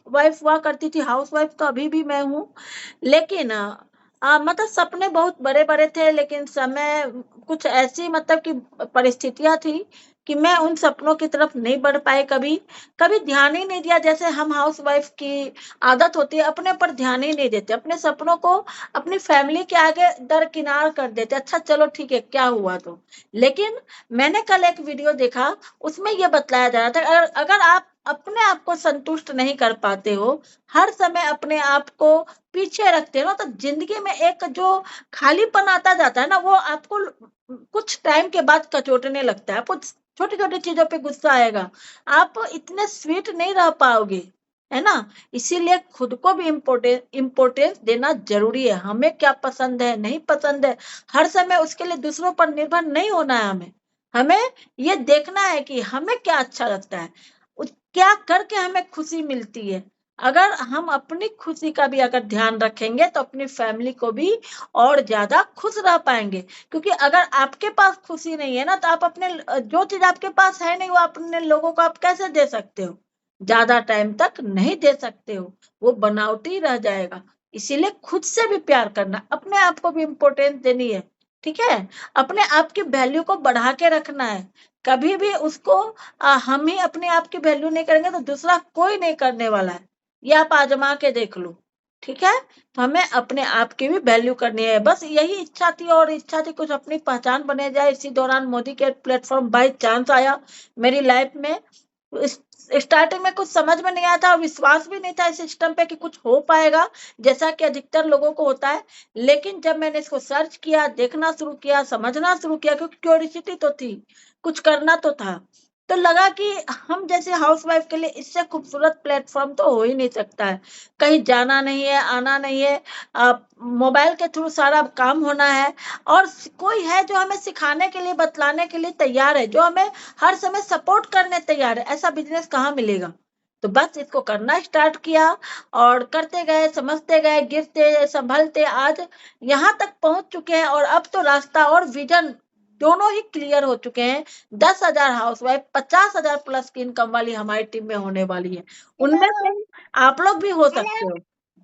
Wife हुआ करती थी, हाउस वाइफ तो अभी भी मैं हूँ, लेकिन मतलब सपने बहुत बड़े बड़े थे, लेकिन समय कुछ ऐसी मतलब कि परिस्थितियां थी कि मैं उन सपनों की तरफ नहीं बढ़ पाई, कभी कभी ध्यान ही नहीं दिया। जैसे हम हाउस वाइफ की आदत होती है, अपने पर ध्यान ही नहीं देते, अपने सपनों को अपनी फैमिली के आगे दरकिनार कर देते, अच्छा चलो ठीक है क्या हुआ तो। लेकिन मैंने कल एक वीडियो देखा, उसमें ये बतलाया जा रहा था, अगर अगर आप अपने आप को संतुष्ट नहीं कर पाते हो, हर समय अपने आप को पीछे रखते हो ना, तो जिंदगी में एक जो खालीपन आता जाता है ना, वो आपको कुछ टाइम के बाद कचोटने लगता है, आपको छोटी छोटी चीजों पे गुस्सा आएगा, आप इतने स्वीट नहीं रह पाओगे, है ना। इसीलिए खुद को भी इम्पोर्टेंस देना जरूरी है। हमें क्या पसंद है नहीं पसंद है, हर समय उसके लिए दूसरों पर निर्भर नहीं होना है। हमें हमें ये देखना है कि हमें क्या अच्छा लगता है, क्या करके हमें खुशी मिलती है। अगर हम अपनी खुशी का भी अगर ध्यान रखेंगे तो अपनी फैमिली को भी और ज्यादा खुश रह पाएंगे। क्योंकि अगर आपके पास खुशी नहीं है ना, तो आप अपने जो चीज आपके पास है नहीं, वो अपने लोगों को आप कैसे दे सकते हो, ज्यादा टाइम तक नहीं दे सकते हो, वो बनावटी रह जाएगा। इसीलिए खुद से भी प्यार करना, अपने आप को भी इम्पोर्टेंस देनी है, ठीक है। अपने आप की वैल्यू को बढ़ा के रखना है, कभी भी उसको हम ही अपने आप की वैल्यू नहीं करेंगे तो दूसरा कोई नहीं करने वाला है, ये आप आजमा के देख लो, ठीक है। तो हमें अपने आप की भी वैल्यू करनी है, बस यही इच्छा थी, और इच्छा थी कुछ अपनी पहचान बने जाए। इसी दौरान मोदी के प्लेटफॉर्म बाई चांस आया मेरी लाइफ में। स्टार्टिंग में कुछ समझ में नहीं आया था और विश्वास भी नहीं था इस सिस्टम पे कि कुछ हो पाएगा, जैसा कि अधिकतर लोगों को होता है। लेकिन जब मैंने इसको सर्च किया, देखना शुरू किया, समझना शुरू किया, क्योंकि क्यूरियोसिटी तो थी, कुछ करना तो था, तो लगा कि हम जैसे हाउसवाइफ के लिए इससे खूबसूरत प्लेटफॉर्म तो हो ही नहीं सकता है। कहीं जाना नहीं है, आना नहीं है, मोबाइल के थ्रू सारा काम होना है, और कोई है जो हमें सिखाने के लिए, बतलाने के लिए तैयार है, जो हमें हर समय सपोर्ट करने तैयार है। ऐसा बिजनेस कहाँ मिलेगा। तो बस इसको करना स्टार्ट किया, और करते गए, समझते गए, गिरते संभलते आज यहाँ तक पहुंच चुके हैं। और अब तो रास्ता और विजन दोनों ही क्लियर हो चुके हैं। 10,000 हाउसवाइफ, 50,000 प्लस की इनकम वाली हमारी टीम में होने वाली है। उनमें से आप लोग भी हो सकते हो,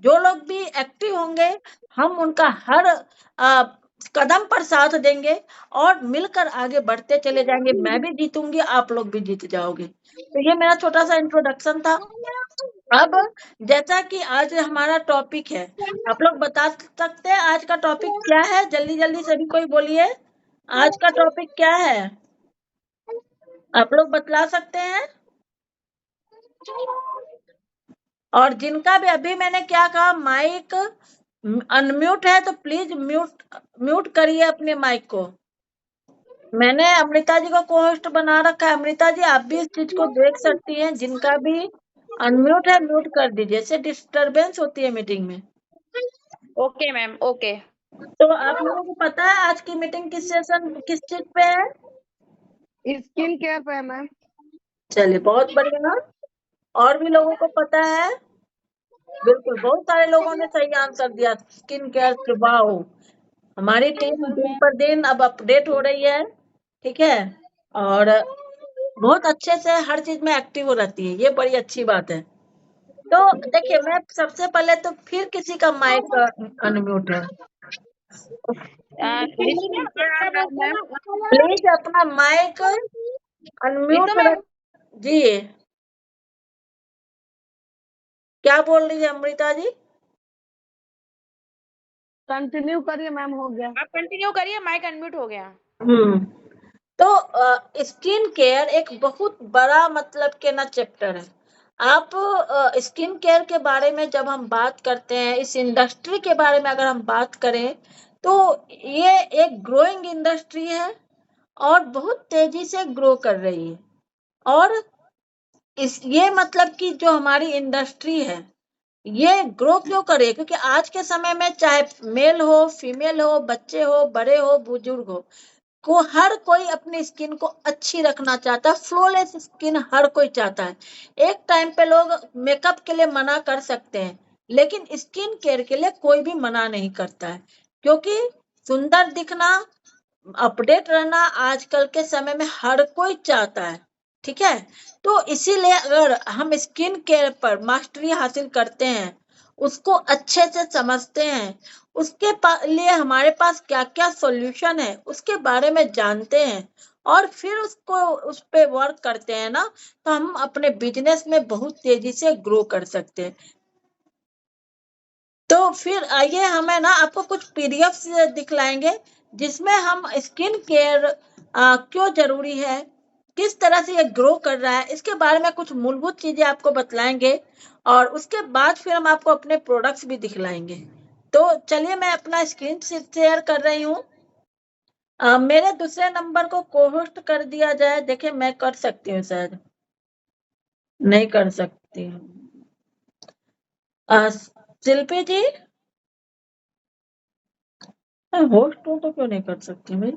जो लोग भी एक्टिव होंगे, हम उनका हर कदम पर साथ देंगे, और मिलकर आगे बढ़ते चले जाएंगे। मैं भी जीतूंगी, आप लोग भी जीत जाओगे। तो ये मेरा छोटा सा इंट्रोडक्शन था। अब जैसा कि आज हमारा टॉपिक है, आप लोग बता सकते हैं आज का टॉपिक क्या है, जल्दी जल्दी सभी कोई बोलिए, आज का टॉपिक क्या है, आप लोग बतला सकते हैं। और जिनका भी अभी मैंने क्या कहा, माइक अनम्यूट है तो प्लीज म्यूट म्यूट करिए अपने माइक को। मैंने अमृता जी को को-होस्ट बना रखा है। अमृता जी आप भी इस चीज को देख सकती हैं, जिनका भी अनम्यूट है म्यूट कर दीजिए, इससे डिस्टरबेंस होती है मीटिंग में। Okay ma'am, okay. तो आप लोगों को पता है आज की मीटिंग किस चीज पे है। स्किन केयर पे है मैम। चलिए बहुत बढ़िया, और भी लोगों को पता है। बिल्कुल, बहुत सारे लोगों ने सही आंसर दिया, स्किन केयर के। वाओ, हमारी टीम दिन पर दिन अब अपडेट हो रही है, ठीक है, और बहुत अच्छे से हर चीज में एक्टिव हो रहती है, ये बड़ी अच्छी बात है। तो देखिए, मैं सबसे पहले तो फिर किसी का माइक अनम्यूट है, प्लीज अपना माइक अनम्यूट मैम, जी। क्या बोल रही है अमृता जी। कंटिन्यू करिए मैम, हो गया। आप कंटिन्यू करिए, माइक अनम्यूट हो गया। तो स्किन केयर एक बहुत बड़ा मतलब के ना चैप्टर है। आप स्किन केयर के बारे में जब हम बात करते हैं, इस इंडस्ट्री के बारे में अगर हम बात करें, तो ये एक ग्रोइंग इंडस्ट्री है, और बहुत तेजी से ग्रो कर रही है। और ये मतलब कि जो हमारी इंडस्ट्री है, ये ग्रो क्यों करे, क्योंकि आज के समय में चाहे मेल हो, फीमेल हो, बच्चे हो, बड़े हो, बुजुर्ग हो, को हर कोई अपनी स्किन को अच्छी रखना चाहता है। फ्लॉलेस स्किन हर कोई चाहता है। एक टाइम पे लोग मेकअप के लिए मना कर सकते हैं, लेकिन स्किन केयर के लिए कोई भी मना नहीं करता है, क्योंकि सुंदर दिखना, अपडेट रहना आजकल के समय में हर कोई चाहता है। ठीक है। तो इसीलिए अगर हम स्किन केयर पर मास्टरी हासिल करते हैं, उसको अच्छे से समझते हैं, उसके लिए हमारे पास क्या क्या सॉल्यूशन है उसके बारे में जानते हैं और फिर उसको उस पे वर्क करते हैं ना, तो हम अपने बिजनेस में बहुत तेजी से ग्रो कर सकते हैं। तो फिर आइए हमें ना आपको कुछ पीडीएफ दिखलाएंगे जिसमें हम स्किन केयर क्यों जरूरी है, किस तरह से ये ग्रो कर रहा है, इसके बारे में कुछ मूलभूत चीजें आपको बतलाएंगे और उसके बाद फिर हम आपको अपने प्रोडक्ट्स भी दिखलाएंगे। तो चलिए मैं अपना स्क्रीन शेयर कर रही हूँ। मेरे दूसरे नंबर को को-होस्ट कर दिया जाए। देखिए मैं कर सकती हूँ, शायद नहीं कर सकती हूँ। शिल्पी जी, होस्ट तो क्यों नहीं कर सकती भाई?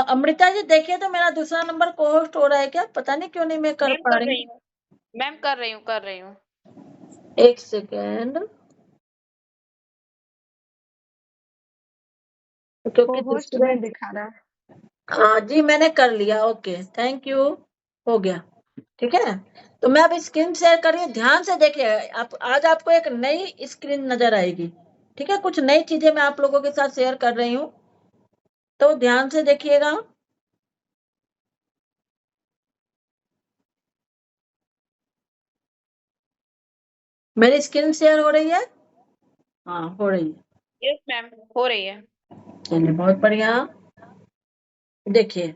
अमृता जी देखिए तो मेरा दूसरा नंबर को-होस्ट हो रहा है क्या? पता नहीं क्यों नहीं मैं कर मैम पा कर रही रही हूँ, मैम कर रही हूँ। एक सेकेंड, क्योंकि होस्ट दूसरे नहीं दिखा रहा है। हाँ जी मैंने कर लिया। ओके थैंक यू, हो गया। ठीक है, तो मैं अब स्क्रीन शेयर कर रही हूँ, ध्यान से देखिए। आप आज आपको एक नई स्क्रीन नजर आएगी। ठीक है, कुछ नई चीजें मैं आप लोगों के साथ शेयर कर रही हूँ, तो ध्यान से देखिएगा। मेरी स्क्रीन शेयर हो रही है? हाँ हो रही है। यस मैम, हो रही है। चलिए बहुत बढ़िया। देखिए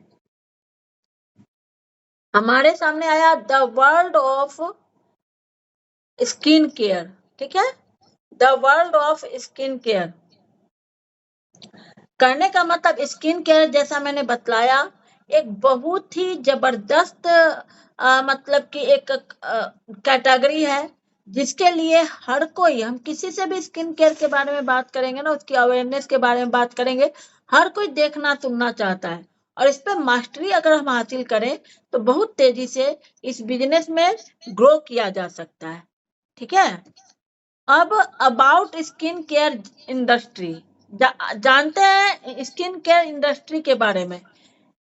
हमारे सामने आया the world of skin care. ठीक है, the world of skin care करने का मतलब स्किन केयर जैसा मैंने बतलाया एक बहुत ही जबरदस्त मतलब कि एक कैटेगरी है जिसके लिए हर कोई, हम किसी से भी स्किन केयर के बारे में बात करेंगे ना, उसकी अवेयरनेस के बारे में बात करेंगे, हर कोई देखना सुनना चाहता है और इस पे मास्टरी अगर हम हासिल करें तो बहुत तेजी से इस बिजनेस में ग्रो किया जा सकता है। ठीक है, अब अबाउट स्किन केयर इंडस्ट्री जानते हैं। स्किन केयर इंडस्ट्री के बारे में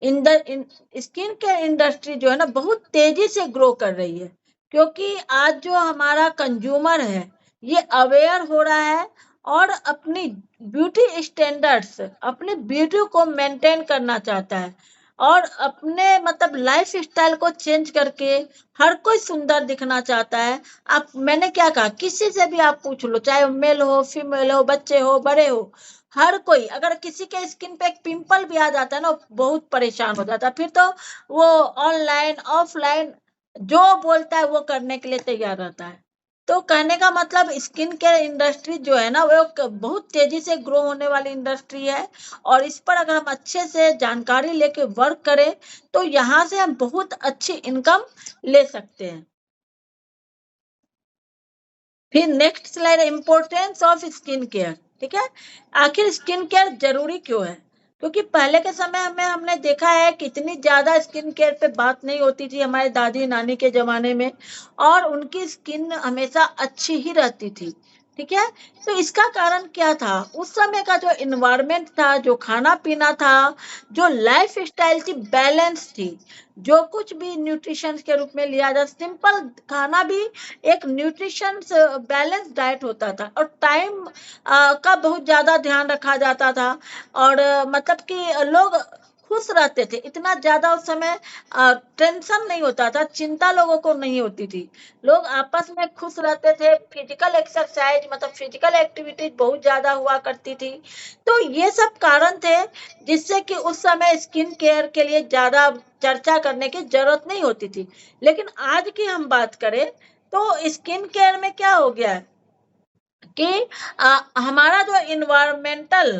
स्किन केयर इंडस्ट्री जो है ना बहुत तेजी से ग्रो कर रही है, क्योंकि आज जो हमारा कंज्यूमर है ये अवेयर हो रहा है और अपनी ब्यूटी स्टैंडर्ड्स, अपनी ब्यूटी को मेंटेन करना चाहता है और अपने मतलब लाइफ स्टाइल को चेंज करके हर कोई सुंदर दिखना चाहता है। आप मैंने क्या कहा, किसी से भी आप पूछ लो, चाहे मेल हो फीमेल हो, बच्चे हो बड़े हो, हर कोई, अगर किसी के स्किन पे एक पिंपल भी आ जाता है ना बहुत परेशान हो जाता है, फिर तो वो ऑनलाइन ऑफलाइन जो बोलता है वो करने के लिए तैयार रहता है। तो कहने का मतलब स्किन केयर इंडस्ट्री जो है ना वो एक बहुत तेजी से ग्रो होने वाली इंडस्ट्री है और इस पर अगर हम अच्छे से जानकारी लेके वर्क करें तो यहाँ से हम बहुत अच्छी इनकम ले सकते हैं। फिर next slide, importance of skin care. ठीक है, आखिर स्किन केयर जरूरी क्यों है? क्योंकि पहले के समय में हमने देखा है कि इतनी ज्यादा स्किन केयर पे बात नहीं होती थी हमारे दादी नानी के जमाने में और उनकी स्किन हमेशा अच्छी ही रहती थी। ठीक है, तो इसका कारण क्या था? उस समय का जो इन्वायरमेंट था, जो खाना पीना था, जो लाइफ स्टाइल थी, बैलेंस थी, जो कुछ भी न्यूट्रिशन के रूप में लिया जाए, सिंपल खाना भी एक न्यूट्रिशन बैलेंस डाइट होता था और टाइम का बहुत ज्यादा ध्यान रखा जाता था और मतलब कि लोग खुश रहते थे, इतना ज्यादा उस समय टेंशन नहीं होता था, चिंता लोगों को नहीं होती थी, लोग आपस में खुश रहते थे, फिजिकल एक्सरसाइज मतलब फिजिकल एक्टिविटीज बहुत ज्यादा हुआ करती थी। तो ये सब कारण थे जिससे कि उस समय स्किन केयर के लिए ज्यादा चर्चा करने की जरूरत नहीं होती थी। लेकिन आज की हम बात करें तो स्किन केयर में क्या हो गया है कि हमारा जो इन्वायरमेंटल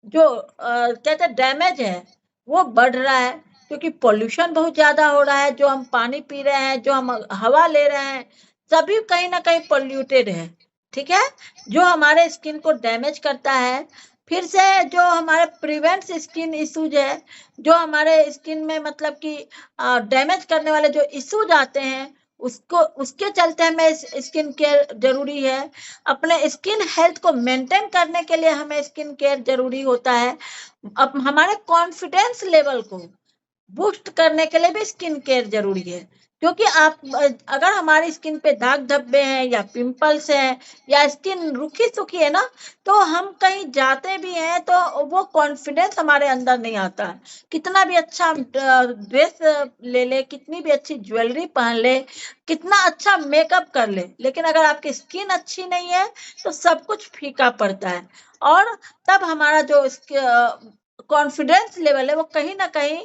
जो कहते हैं डैमेज है वो बढ़ रहा है, क्योंकि पोल्यूशन बहुत ज्यादा हो रहा है, जो हम पानी पी रहे हैं, जो हम हवा ले रहे हैं, सभी कहीं ना कहीं पोल्यूटेड है। ठीक है, जो हमारे स्किन को डैमेज करता है। फिर से जो हमारे प्रिवेंट स्किन इश्यूज है, जो हमारे स्किन में मतलब कि डैमेज करने वाले जो इश्यूज आते हैं उसको उसके चलते हमें स्किन केयर जरूरी है। अपने स्किन हेल्थ को मेंटेन करने के लिए हमें स्किन केयर जरूरी होता है। अब हमारे कॉन्फिडेंस लेवल को बूस्ट करने के लिए भी स्किन केयर जरूरी है, क्योंकि आप अगर हमारी स्किन पे दाग धब्बे हैं या पिंपल्स हैं या स्किन रुखी सुखी है ना, तो हम कहीं जाते भी हैं तो वो कॉन्फिडेंस हमारे अंदर नहीं आता है। कितना भी अच्छा हम ड्रेस ले ले, कितनी भी अच्छी ज्वेलरी पहन ले, कितना अच्छा मेकअप कर ले, लेकिन अगर आपकी स्किन अच्छी नहीं है तो सब कुछ फीका पड़ता है। और तब हमारा जो कॉन्फिडेंस लेवल है वो कहीं ना कहीं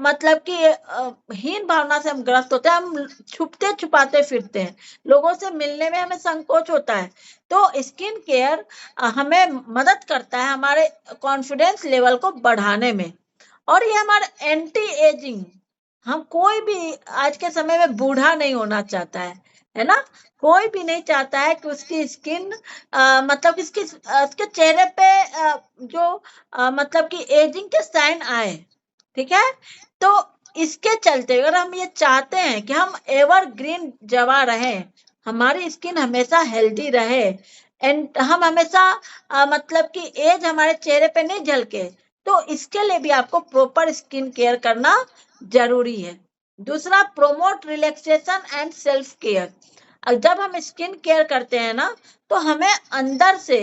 मतलब कि हीन भावना से हम ग्रस्त होते हैं, हम छुपते छुपाते फिरते हैं, लोगों से मिलने में हमें संकोच होता है। तो स्किन केयर हमें मदद करता है हमारे कॉन्फिडेंस लेवल को बढ़ाने में। और ये हमारा एंटी एजिंग, हम कोई भी आज के समय में बूढ़ा नहीं होना चाहता है ना। कोई भी नहीं चाहता है कि उसकी स्किन मतलब उसके चेहरे पे जो मतलब कि एजिंग के साइन आए, ठीक है। तो इसके चलते अगर हम ये चाहते हैं कि हम एवरग्रीन जवा रहे, हमारी स्किन हमेशा हेल्दी रहे एंड हम हमेशा मतलब कि एज हमारे चेहरे पे नहीं झलके, तो इसके लिए भी आपको प्रॉपर स्किन केयर करना जरूरी है। दूसरा, promote relaxation and self care. जब हम स्किन केयर करते हैं ना, तो हमें अंदर से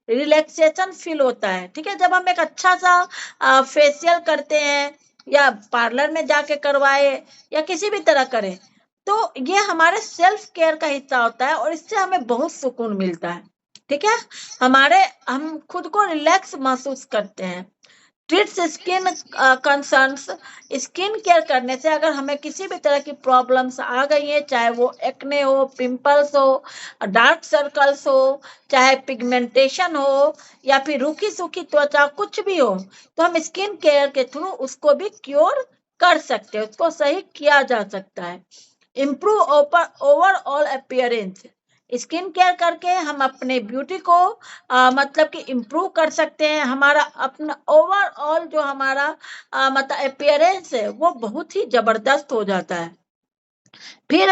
रिलैक्सेशन फील होता है, ठीक है। जब हम एक अच्छा सा फेशियल करते हैं या पार्लर में जाके करवाए या किसी भी तरह करें, तो ये हमारे सेल्फ केयर का हिस्सा होता है और इससे हमें बहुत सुकून मिलता है, ठीक है। हम खुद को रिलैक्स महसूस करते हैं। Treats skin concerns, skin care करने से अगर हमें किसी भी तरह की प्रॉब्लम्स आ गई है, चाहे वो एक्ने हो, पिंपल्स हो, डार्क सर्कल्स हो, चाहे पिगमेंटेशन हो या फिर रूखी सूखी त्वचा, कुछ भी हो, तो हम स्किन केयर के थ्रू उसको भी क्योर कर सकते हैं, उसको सही किया जा सकता है। Improve overall appearance, skin care करके हम अपने ब्यूटी को मतलब कि इम्प्रूव कर सकते हैं। हमारा अपना ओवरऑल जो हमारा मतलब अपीयरेंस है वो बहुत ही जबरदस्त हो जाता है। फिर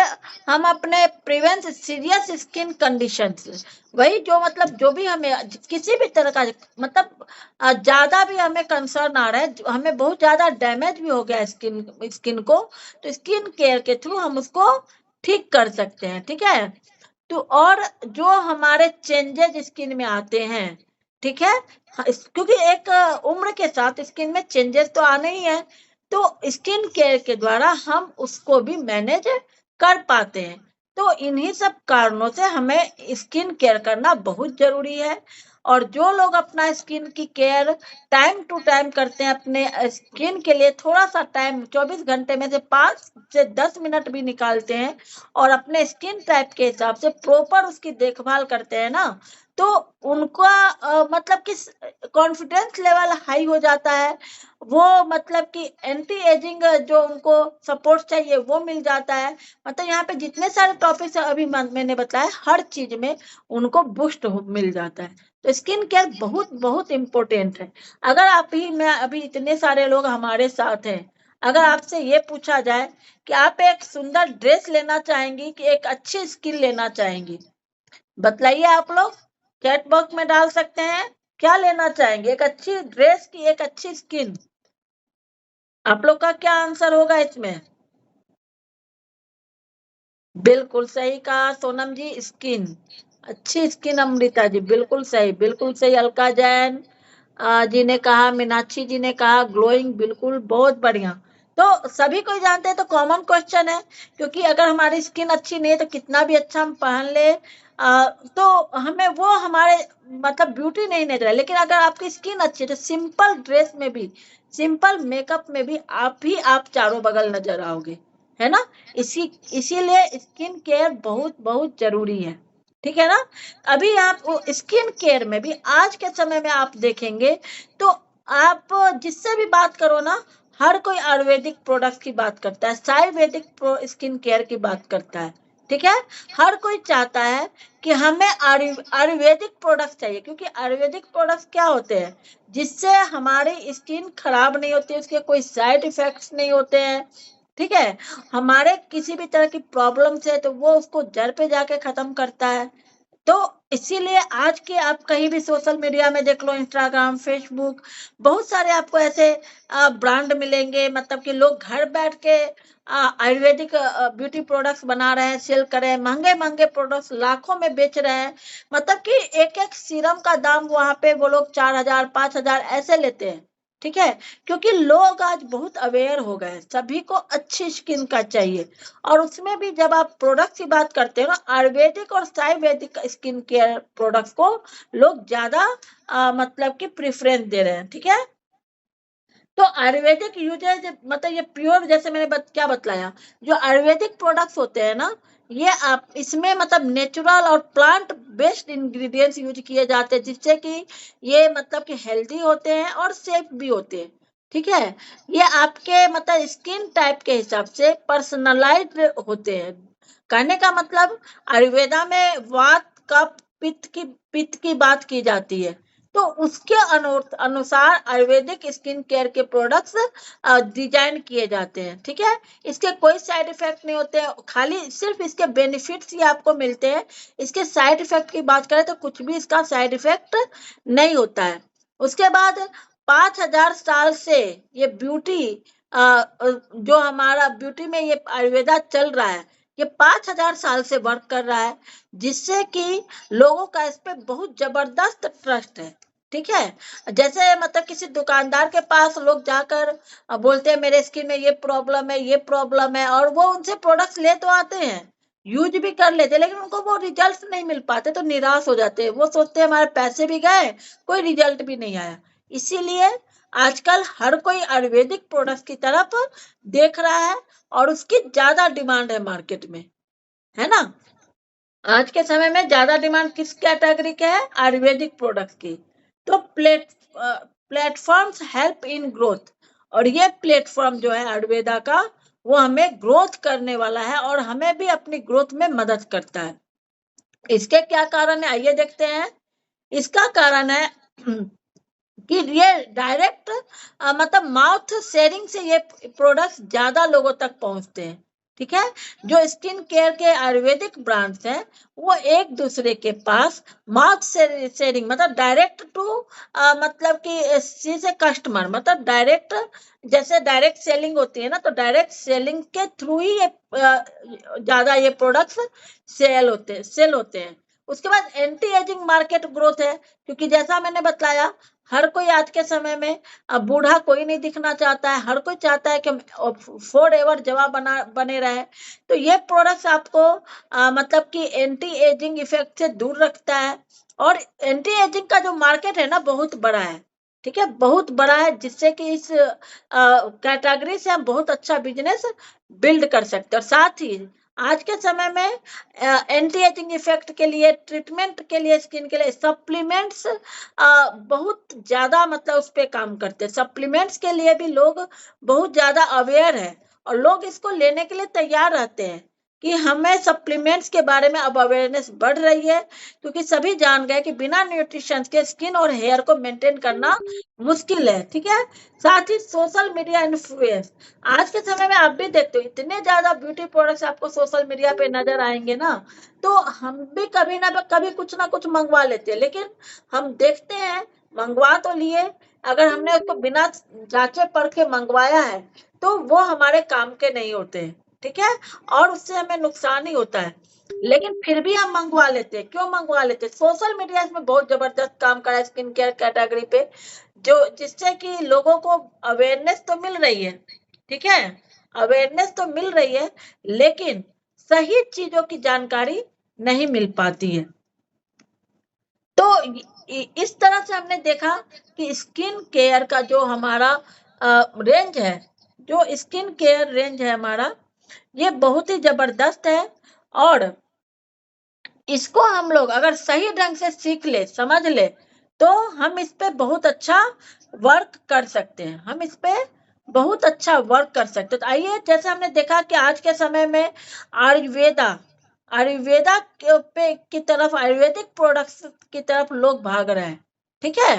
हम अपने प्रिवेंट सीरियस स्किन कंडीशंस, वही जो मतलब जो भी हमें किसी भी तरह का मतलब ज्यादा भी हमें कंसर्न आ रहा है, हमें बहुत ज्यादा डैमेज भी हो गया स्किन को, तो स्किन केयर के थ्रू हम उसको ठीक कर सकते हैं, ठीक है। तो और जो हमारे चेंजेस स्किन में आते हैं, ठीक है, क्योंकि एक उम्र के साथ स्किन में चेंजेस तो आने ही है, तो स्किन केयर के द्वारा हम उसको भी मैनेज कर पाते हैं। तो इन्हीं सब कारणों से हमें स्किन केयर करना बहुत जरूरी है। और जो लोग अपना स्किन की केयर टाइम टू टाइम करते हैं, अपने स्किन के लिए थोड़ा सा टाइम 24 घंटे में से 5 से 10 मिनट भी निकालते हैं और अपने स्किन टाइप के हिसाब से प्रॉपर उसकी देखभाल करते हैं ना, तो उनका मतलब कि कॉन्फिडेंस लेवल हाई हो जाता है। वो मतलब कि एंटी एजिंग जो उनको सपोर्ट चाहिए वो मिल जाता है। मतलब यहाँ पे जितने सारे टॉपिक्स अभी मैंने बताया, हर चीज में उनको बूस्ट मिल जाता है। तो स्किन केयर बहुत बहुत इम्पोर्टेंट है। अगर आप ही मैं अभी इतने सारे लोग हमारे साथ हैं, अगर आपसे ये पूछा जाए कि आप एक सुंदर ड्रेस लेना चाहेंगी कि एक अच्छी स्किन लेना चाहेंगी, बतलाइए। आप लोग चैट बॉक्स में डाल सकते हैं, क्या लेना चाहेंगे, एक अच्छी ड्रेस की एक अच्छी स्किन? आप लोग का क्या आंसर होगा इसमें? बिल्कुल सही कहा सोनम जी, स्किन, अच्छी स्किन। अमृता जी बिल्कुल सही, बिल्कुल सही। अलका जैन जी ने कहा, मीनाक्षी जी ने कहा ग्लोइंग, बिल्कुल बहुत बढ़िया। तो सभी कोई जानते हैं, तो कॉमन क्वेश्चन है, क्योंकि अगर हमारी स्किन अच्छी नहीं है तो कितना भी अच्छा हम पहन ले तो हमें वो हमारे मतलब ब्यूटी नहीं नजर है। लेकिन अगर आपकी स्किन अच्छी है तो सिंपल ड्रेस में भी, सिंपल मेकअप में भी आप चारों बगल नजर आओगे, है ना। इसीलिए स्किन केयर बहुत बहुत जरूरी है, ठीक है ना। अभी आप स्किन केयर में भी आज के समय में आप देखेंगे तो आप जिससे भी बात करो ना, हर कोई आयुर्वेदिक प्रोडक्ट की बात करता है, आयुर्वेदिक स्किन केयर की बात करता है, ठीक है। हर कोई चाहता है कि हमें आयुर्वेदिक प्रोडक्ट चाहिए, क्योंकि आयुर्वेदिक प्रोडक्ट क्या होते हैं जिससे हमारी स्किन खराब नहीं होती, उसके कोई साइड इफेक्ट्स नहीं होते हैं, ठीक है। हमारे किसी भी तरह की प्रॉब्लम है तो वो उसको जड़ पे जाके खत्म करता है। तो इसीलिए आज के आप कहीं भी सोशल मीडिया में देख लो, इंस्टाग्राम, फेसबुक, बहुत सारे आपको ऐसे ब्रांड मिलेंगे, मतलब कि लोग घर बैठ के आयुर्वेदिक ब्यूटी प्रोडक्ट्स बना रहे हैं, सेल कर रहे हैं, महंगे महंगे प्रोडक्ट्स लाखों में बेच रहे हैं। मतलब कि एक एक सीरम का दाम वहां पे वो लोग 4,000 5,000 ऐसे लेते हैं। ठीक है, क्योंकि लोग आज बहुत अवेयर हो गए, सभी को अच्छी स्किन का चाहिए। और उसमें भी जब आप प्रोडक्ट की बात करते हो ना, आयुर्वेदिक और आयुर्वेदिक स्किन केयर प्रोडक्ट्स को लोग ज्यादा मतलब कि प्रेफरेंस दे रहे हैं। ठीक है, तो आयुर्वेदिक यूजेज मतलब ये प्योर, जैसे मैंने क्या बतलाया, जो आयुर्वेदिक प्रोडक्ट्स होते हैं ना, ये आप इसमें मतलब नेचुरल और प्लांट बेस्ड इंग्रेडिएंट्स यूज किए जाते हैं, जिससे कि ये मतलब कि हेल्दी होते हैं और सेफ भी होते हैं। ठीक है, ये आपके मतलब स्किन टाइप के हिसाब से पर्सनलाइज्ड होते हैं। कहने का मतलब, आयुर्वेदा में वात का पित्त की बात की जाती है, तो उसके अनुसार आयुर्वेदिक स्किन केयर के प्रोडक्ट्स डिजाइन किए जाते हैं। ठीक है, इसके कोई साइड इफेक्ट नहीं होते हैं, खाली सिर्फ इसके बेनिफिट्स ही आपको मिलते हैं। इसके साइड इफेक्ट की बात करें तो कुछ भी इसका साइड इफेक्ट नहीं होता है। उसके बाद 5,000 साल से ये ब्यूटी जो हमारा ब्यूटी में ये आयुर्वेदा चल रहा है, ये 5,000 साल से वर्क कर रहा है, जिससे कि लोगों का इस पे बहुत जबरदस्त ट्रस्ट है। ठीक है, जैसे मतलब किसी दुकानदार के पास लोग जाकर बोलते हैं मेरे स्किन में ये प्रॉब्लम है, ये प्रॉब्लम है, और वो उनसे प्रोडक्ट्स ले तो आते हैं, यूज भी कर लेते हैं, लेकिन उनको वो रिजल्ट नहीं मिल पाते, तो निराश हो जाते हैं। वो सोचते हैं हमारे पैसे भी गए, कोई रिजल्ट भी नहीं आया। इसीलिए आजकल हर कोई आयुर्वेदिक प्रोडक्ट्स की तरफ देख रहा है, और उसकी ज्यादा डिमांड है मार्केट में, है ना। आज के समय में ज्यादा डिमांड किस कैटेगरी के है? आयुर्वेदिक प्रोडक्ट की। तो प्लेटफॉर्म्स हेल्प इन ग्रोथ, और ये प्लेटफॉर्म जो है आयुर्वेदा का, वो हमें ग्रोथ करने वाला है और हमें भी अपनी ग्रोथ में मदद करता है। इसके क्या कारण है, आइए देखते हैं। इसका कारण है कि ये डायरेक्ट मतलब माउथ शेयरिंग से ये प्रोडक्ट्स ज्यादा लोगों तक पहुंचते हैं। ठीक है, जो स्किन केयर के आयुर्वेदिक ब्रांड्स हैं, वो एक दूसरे के पास माउथ शेयरिंग मतलब डायरेक्ट टू मतलब कि सी से कस्टमर, मतलब डायरेक्ट, जैसे डायरेक्ट सेलिंग होती है ना, तो डायरेक्ट सेलिंग के थ्रू ही ये ज्यादा ये प्रोडक्ट्स सेल होते हैं। उसके बाद एंटी एजिंग मार्केट ग्रोथ है, क्योंकि जैसा मैंने बताया, हर कोई आज के समय में अब बूढ़ा कोई नहीं दिखना चाहता है, हर कोई चाहता है कि फॉर एवर जवाब बने रहे। तो ये प्रोडक्ट्स आपको मतलब कि एंटी एजिंग इफेक्ट से दूर रखता है, और एंटी एजिंग का जो मार्केट है ना, बहुत बड़ा है। ठीक है, बहुत बड़ा है, जिससे कि इस कैटेगरी से हम बहुत अच्छा बिजनेस बिल्ड कर सकते हैं। और साथ ही आज के समय में एंटी एजिंग इफेक्ट के लिए, ट्रीटमेंट के लिए, स्किन के लिए सप्लीमेंट्स बहुत ज्यादा मतलब उस पे काम करते हैं। सप्लीमेंट्स के लिए भी लोग बहुत ज्यादा अवेयर है, और लोग इसको लेने के लिए तैयार रहते हैं, कि हमें सप्लीमेंट्स के बारे में अब अवेयरनेस बढ़ रही है, क्योंकि सभी जान गए कि बिना न्यूट्रिशन के स्किन और हेयर को मेंटेन करना मुश्किल है। ठीक है, साथ ही सोशल मीडिया इन्फ्लुएंस, आज के समय में आप भी देखते हो इतने ज्यादा ब्यूटी प्रोडक्ट्स आपको सोशल मीडिया पे नजर आएंगे ना, तो हम भी कभी ना कभी कुछ ना कुछ मंगवा लेते हैं, लेकिन हम देखते हैं, मंगवा तो लिए, अगर हमने उसको बिना जांचे परखे मंगवाया है, तो वो हमारे काम के नहीं होते। ठीक है, और उससे हमें नुकसान ही होता है, लेकिन फिर भी हम मंगवा लेते हैं। क्यों मंगवा लेते हैं? सोशल मीडिया इसमें बहुत जबरदस्त काम कर रहा है स्किन केयर कैटेगरी पे, जो जिससे कि लोगों को अवेयरनेस तो मिल रही है। ठीक है, अवेयरनेस तो मिल रही है, लेकिन सही चीजों की जानकारी नहीं मिल पाती है। तो इस तरह से हमने देखा कि स्किन केयर का जो हमारा रेंज है, जो स्किन केयर रेंज है हमारा, ये बहुत ही जबरदस्त है, और इसको हम लोग अगर सही ढंग से सीख ले, समझ ले, तो हम इस पे बहुत अच्छा वर्क कर सकते हैं। हम इस पे बहुत अच्छा वर्क कर सकते हैं। तो आइए, जैसे हमने देखा कि आज के समय में आयुर्वेदा आयुर्वेदा की तरफ, आयुर्वेदिक प्रोडक्ट्स की तरफ लोग भाग रहे हैं। ठीक है,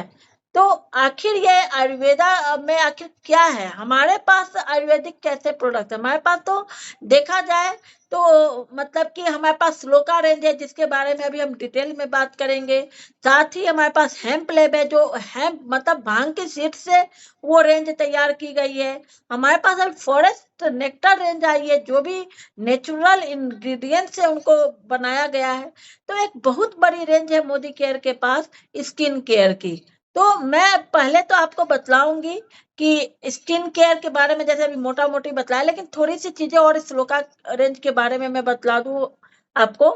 तो आखिर ये आयुर्वेदा में आखिर क्या है? हमारे पास आयुर्वेदिक कैसे प्रोडक्ट है? हमारे पास तो देखा जाए तो मतलब कि हमारे पास स्लोका रेंज है, जिसके बारे में अभी हम डिटेल में बात करेंगे। साथ ही हमारे पास हेम्प लैब है, जो हेम्प मतलब भांग की सीड से वो रेंज तैयार की गई है। हमारे पास अभी फॉरेस्ट नेक्टर रेंज आई है, जो भी नेचुरल इंग्रेडिएंट से उनको बनाया गया है। तो एक बहुत बड़ी रेंज है मोदी केयर के पास स्किन केयर की। तो मैं पहले तो आपको बतलाऊंगी कि स्किन केयर के बारे में, जैसे अभी मोटा मोटी बतलाया, लेकिन थोड़ी सी चीजें और स्लोका रेंज के बारे में मैं बतला दूं आपको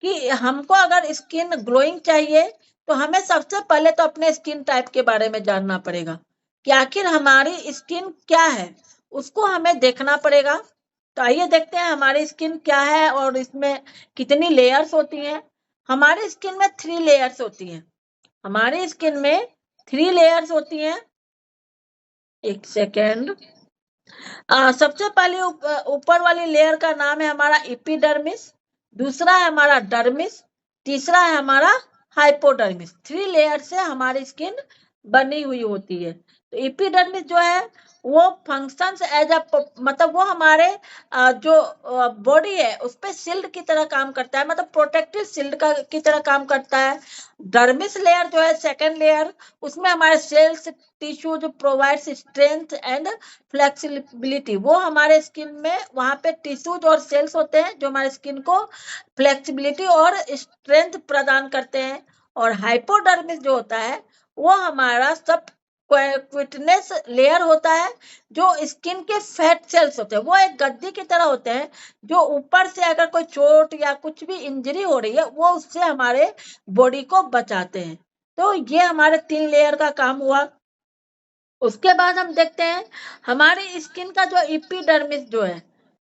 कि हमको अगर स्किन ग्लोइंग चाहिए तो हमें सबसे पहले तो अपने स्किन टाइप के बारे में जानना पड़ेगा कि आखिर हमारी स्किन क्या है, उसको हमें देखना पड़ेगा। तो आइए देखते हैं हमारी स्किन क्या है और इसमें कितनी लेयर्स होती हैं। हमारी स्किन में 3 लेयर्स होती हैं। हमारी स्किन में 3 लेयर्स होती हैं। एक सेकेंड। सबसे पहले ऊपर वाली लेयर का नाम है हमारा एपिडर्मिस, दूसरा है हमारा डर्मिस, तीसरा है हमारा हाइपोडर्मिस। 3 लेयर से हमारी स्किन बनी हुई होती है। तो एपिडर्मिस जो है वो फंक्शंस एज अ मतलब वो हमारे जो बॉडी है उस पे शिल्ड की तरह काम करता है, मतलब प्रोटेक्टिव शिल्ड का की तरह काम करता है। डर्मिस लेयर जो है सेकंड लेयर, उसमें हमारे सेल्स टिश्यू जो प्रोवाइड्स स्ट्रेंथ एंड फ्लेक्सिबिलिटी, वो हमारे स्किन में वहां पे टिश्यूज और सेल्स होते हैं जो हमारे स्किन को फ्लेक्सिबिलिटी और स्ट्रेंथ प्रदान करते हैं। और हाइपोडर्मिस जो होता है वो हमारा सब क्विटनेस लेयर होता है, जो स्किन के फैट सेल्स होते हैं, वो एक गद्दी की तरह होते हैं, जो ऊपर से अगर कोई चोट या कुछ भी इंजरी हो रही है वो उससे हमारे बॉडी को बचाते हैं। तो ये हमारे 3 लेयर का काम हुआ। उसके बाद हम देखते हैं हमारी स्किन का जो एपिडर्मिस जो है,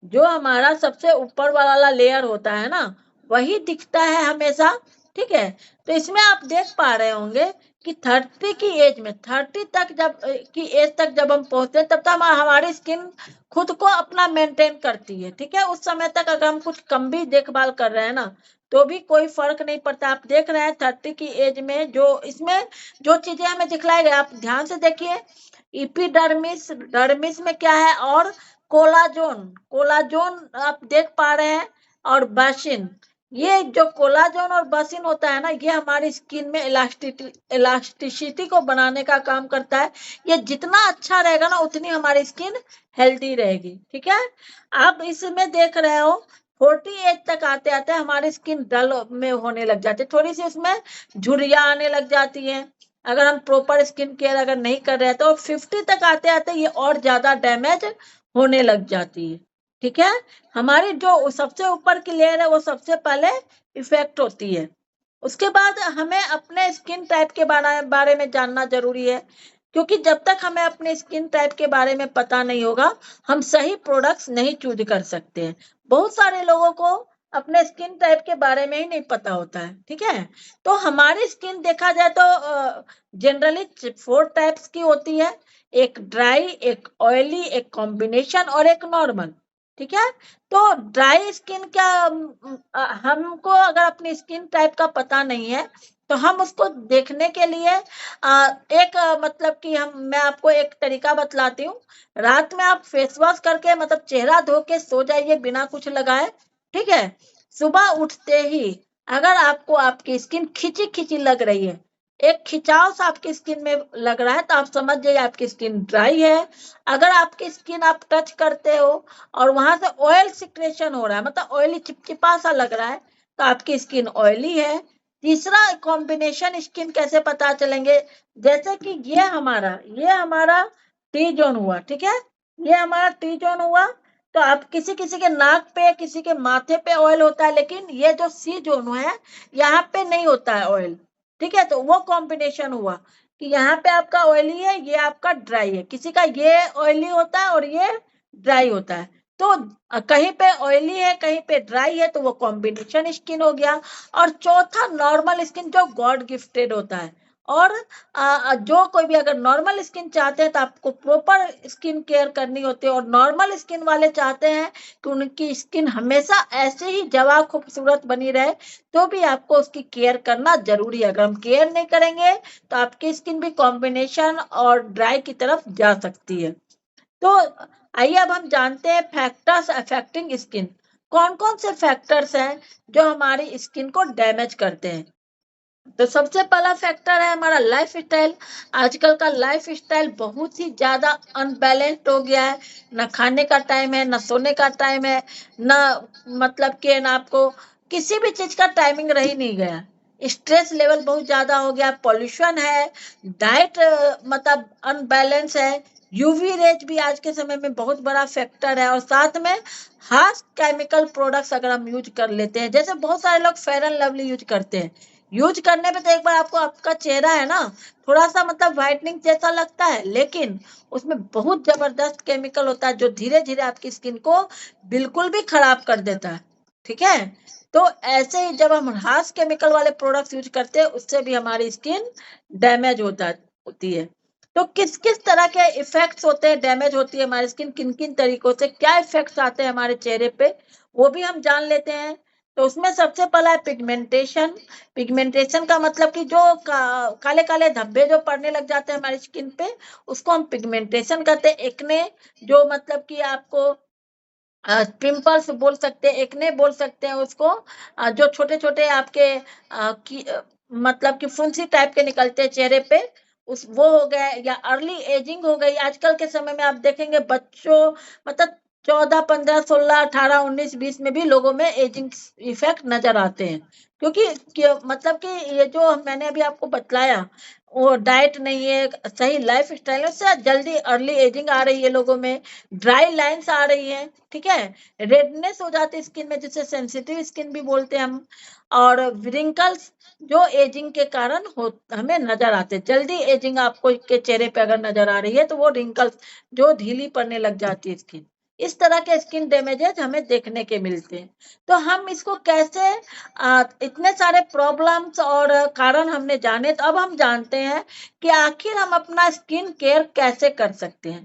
जो हमारा सबसे ऊपर वाला लेयर होता है ना, वही दिखता है हमेशा। ठीक है, तो इसमें आप देख पा रहे होंगे कि 30 की एज में, 30 तक जब की एज तक जब हम पहुंचते हैं तब तक हमारी स्किन खुद को अपना मेंटेन करती है। ठीक है, उस समय तक अगर हम कुछ कम भी देखभाल कर रहे हैं ना तो भी कोई फर्क नहीं पड़ता। आप देख रहे हैं 30 की एज में जो इसमें जो चीजें हमें दिखलाई गई, आप ध्यान से देखिए। एपिडर्मिस, डर्मिस में क्या है, और कोलाजोन, कोलाजोन आप देख पा रहे हैं, और बासिन। ये जो कोलाजोन और बासिन होता है ना, ये हमारी स्किन में इलास्टिसिटी को बनाने का काम करता है। ये जितना अच्छा रहेगा ना उतनी हमारी स्किन हेल्दी रहेगी। ठीक है, आप इसमें देख रहे हो 40 एज तक आते आते हमारी स्किन डल में होने लग जाती है, थोड़ी सी उसमें झुर्रियां आने लग जाती है। अगर हम प्रॉपर स्किन केयर अगर नहीं कर रहे हैं तो 50 तक आते आते ये और ज्यादा डैमेज होने लग जाती है। ठीक है, हमारी जो सबसे ऊपर की लेयर है वो सबसे पहले इफेक्ट होती है। उसके बाद हमें अपने स्किन टाइप के बारे में जानना जरूरी है, क्योंकि जब तक हमें अपने स्किन टाइप के बारे में पता नहीं होगा हम सही प्रोडक्ट्स नहीं चूज कर सकते हैं। बहुत सारे लोगों को अपने स्किन टाइप के बारे में ही नहीं पता होता है। ठीक है, तो हमारी स्किन देखा जाए तो जनरली 4 टाइप्स की होती है, एक ड्राई, एक ऑयली, एक कॉम्बिनेशन और एक नॉर्मल। ठीक है, तो ड्राई स्किन क्या हमको अगर अपनी स्किन टाइप का पता नहीं है तो हम उसको देखने के लिए एक मतलब कि मैं आपको एक तरीका बतलाती हूँ। रात में आप फेस वॉश करके मतलब चेहरा धो के सो जाइए बिना कुछ लगाए। ठीक है, सुबह उठते ही अगर आपको आपकी स्किन खिंची खिंची लग रही है, एक खिंचाव सा आपकी स्किन में लग रहा है, तो आप समझ जाइए आपकी स्किन ड्राई है। अगर आपकी स्किन आप टच करते हो और वहां से ऑयल सिक्रेशन हो रहा है, मतलब ऑयली चिपचिपा सा लग रहा है, तो आपकी स्किन ऑयली है। तीसरा कॉम्बिनेशन स्किन कैसे पता चलेंगे, जैसे कि ये हमारा टी जोन हुआ। ठीक है, ये हमारा टी जोन हुआ, तो आप किसी किसी के नाक पे, किसी के माथे पे ऑयल होता है, लेकिन ये जो सी जोन है यहाँ पे नहीं होता है ऑयल। ठीक है, तो वो कॉम्बिनेशन हुआ कि यहाँ पे आपका ऑयली है, ये आपका ड्राई है, किसी का ये ऑयली होता है और ये ड्राई होता है। तो कहीं पे ऑयली है कहीं पे ड्राई है, तो वो कॉम्बिनेशन स्किन हो गया। और चौथा नॉर्मल स्किन जो गॉड गिफ्टेड होता है, और जो कोई भी अगर नॉर्मल स्किन चाहते हैं तो आपको प्रॉपर स्किन केयर करनी होती है, और नॉर्मल स्किन वाले चाहते हैं कि उनकी स्किन हमेशा ऐसे ही जवाब खूबसूरत बनी रहे, तो भी आपको उसकी केयर करना जरूरी है। अगर हम केयर नहीं करेंगे तो आपकी स्किन भी कॉम्बिनेशन और ड्राई की तरफ जा सकती है। तो आइए अब हम जानते हैं फैक्टर्स अफेक्टिंग स्किन। कौन कौन से फैक्टर्स हैं जो हमारी स्किन को डैमेज करते हैं? तो सबसे पहला फैक्टर है हमारा लाइफ स्टाइल। आजकल का लाइफ स्टाइल बहुत ही ज्यादा अनबैलेंस्ड हो गया है। न खाने का टाइम है, न सोने का टाइम है, न मतलब कि न आपको किसी भी चीज का टाइमिंग रह ही नहीं गया। स्ट्रेस लेवल बहुत ज्यादा हो गया, पॉल्यूशन है, डाइट मतलब अनबैलेंस है, यूवी रेज भी आज के समय में बहुत बड़ा फैक्टर है, और साथ में हार्श केमिकल प्रोडक्ट्स अगर हम यूज कर लेते हैं, जैसे बहुत सारे लोग फेयर एंड लवली यूज करते हैं। यूज करने पे तो एक बार आपको आपका चेहरा है ना थोड़ा सा मतलब व्हाइटनिंग जैसा लगता है, लेकिन उसमें बहुत जबरदस्त केमिकल होता है जो धीरे धीरे आपकी स्किन को बिल्कुल भी खराब कर देता है। ठीक है, तो ऐसे ही जब हम हार्श केमिकल वाले प्रोडक्ट्स यूज करते हैं उससे भी हमारी स्किन डैमेज होती है। तो किस किस तरह के इफेक्ट्स होते हैं, डैमेज होती है हमारी स्किन किन किन तरीकों से, क्या इफेक्ट्स आते हैं हमारे चेहरे पे, वो भी हम जान लेते हैं। तो उसमें सबसे पहला है पिगमेंटेशन। पिगमेंटेशन का मतलब कि जो काले काले धब्बे जो पड़ने लग जाते हैं हमारी स्किन पे, उसको हम पिगमेंटेशन कहते हैं। एक्ने, जो मतलब कि आपको पिंपल्स बोल सकते हैं, एक्ने बोल सकते हैं उसको, जो छोटे छोटे आपके मतलब कि फुंसी टाइप के निकलते हैं चेहरे पे, उस वो हो गए, या अर्ली एजिंग हो गई। आजकल के समय में आप देखेंगे बच्चों मतलब 14, 15, 16, 18, 19, 20 में भी लोगों में एजिंग इफेक्ट नजर आते हैं, क्योंकि मतलब कि ये जो मैंने अभी आपको बतलाया, वो डाइट नहीं है, सही लाइफ स्टाइल है, उससे जल्दी अर्ली एजिंग आ रही है लोगों में, ड्राई लाइंस आ रही है, ठीक है, रेडनेस हो जाती है स्किन में जिसे सेंसिटिव स्किन भी बोलते हैं हम, और रिंकल्स जो एजिंग के कारण हमें नजर आते हैं। जल्दी एजिंग आपको के चेहरे पे अगर नजर आ रही है तो वो रिंकल्स जो ढीली पड़ने लग जाती है स्किन, इस तरह के स्किन डैमेजेज हमें देखने के मिलते हैं। तो हम इसको कैसे इतने सारे प्रॉब्लम्स और कारण हमने जाने, तो अब हम जानते हैं कि आखिर हम अपना स्किन केयर कैसे कर सकते हैं।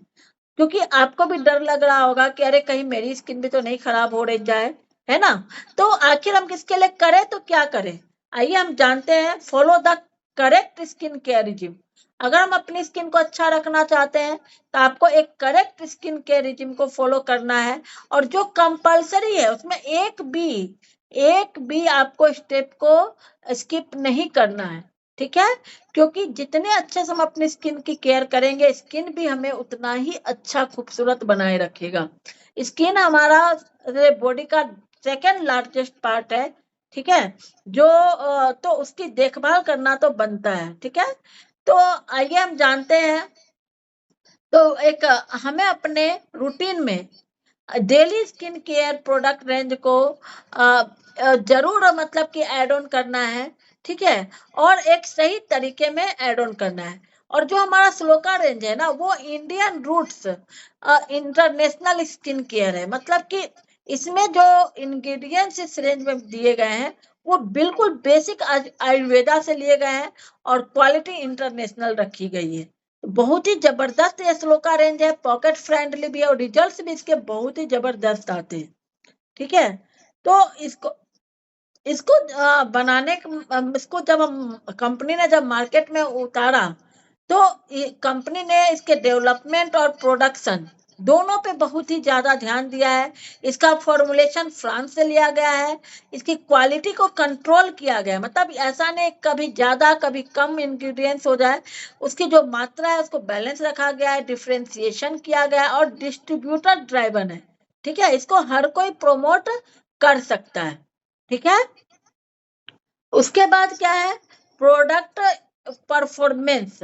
क्योंकि आपको भी डर लग रहा होगा कि अरे कहीं मेरी स्किन भी तो नहीं खराब हो रही जाए, है ना? तो आखिर हम किसके लिए करें तो क्या करें? आइए हम जानते हैं। Follow the correct skin care regime. अगर हम अपनी स्किन को अच्छा रखना चाहते हैं तो आपको एक करेक्ट स्किन केयर रिजिम को फॉलो करना है, और जो कंपलसरी है उसमें एक भी आपको स्टेप को स्किप नहीं करना है। ठीक है, क्योंकि जितने अच्छे से हम अपनी स्किन की केयर करेंगे, स्किन भी हमें उतना ही अच्छा खूबसूरत बनाए रखेगा। स्किन हमारा बॉडी का सेकंड लार्जेस्ट पार्ट है, ठीक है, जो तो उसकी देखभाल करना तो बनता है। ठीक है, तो आइए हम जानते हैं। तो एक हमें अपने रूटीन में daily skin care product range को जरूर मतलब कि ऐड ऑन करना है। ठीक है, और एक सही तरीके में ऐड ऑन करना है। और जो हमारा स्लोका रेंज है ना, वो Indian roots international skin care है। मतलब कि इसमें जो इंग्रेडिएंट्स इस रेंज में दिए गए हैं वो बिल्कुल बेसिक आयुर्वेदा से लिए गए हैं, और क्वालिटी इंटरनेशनल रखी गई है। बहुत ही जबरदस्त ये स्लोका रेंज है, पॉकेट फ्रेंडली भी है, और रिजल्ट्स भी इसके बहुत ही जबरदस्त आते हैं। ठीक है, तो इसको इसको बनाने इसको जब हम कंपनी ने जब मार्केट में उतारा, तो कंपनी ने इसके डेवलपमेंट और प्रोडक्शन दोनों पे बहुत ही ज्यादा ध्यान दिया है। इसका फॉर्मुलेशन फ्रांस से लिया गया है, इसकी क्वालिटी को कंट्रोल किया गया है, मतलब ऐसा नहीं कभी ज्यादा कभी कम इंग्रेडिएंट्स हो जाए, उसकी जो मात्रा है उसको बैलेंस रखा गया है, डिफरेंशिएशन किया गया है, और डिस्ट्रीब्यूटर ड्राइवन है। ठीक है, इसको हर कोई प्रोमोट कर सकता है। ठीक है, उसके बाद क्या है, प्रोडक्ट परफॉर्मेंस।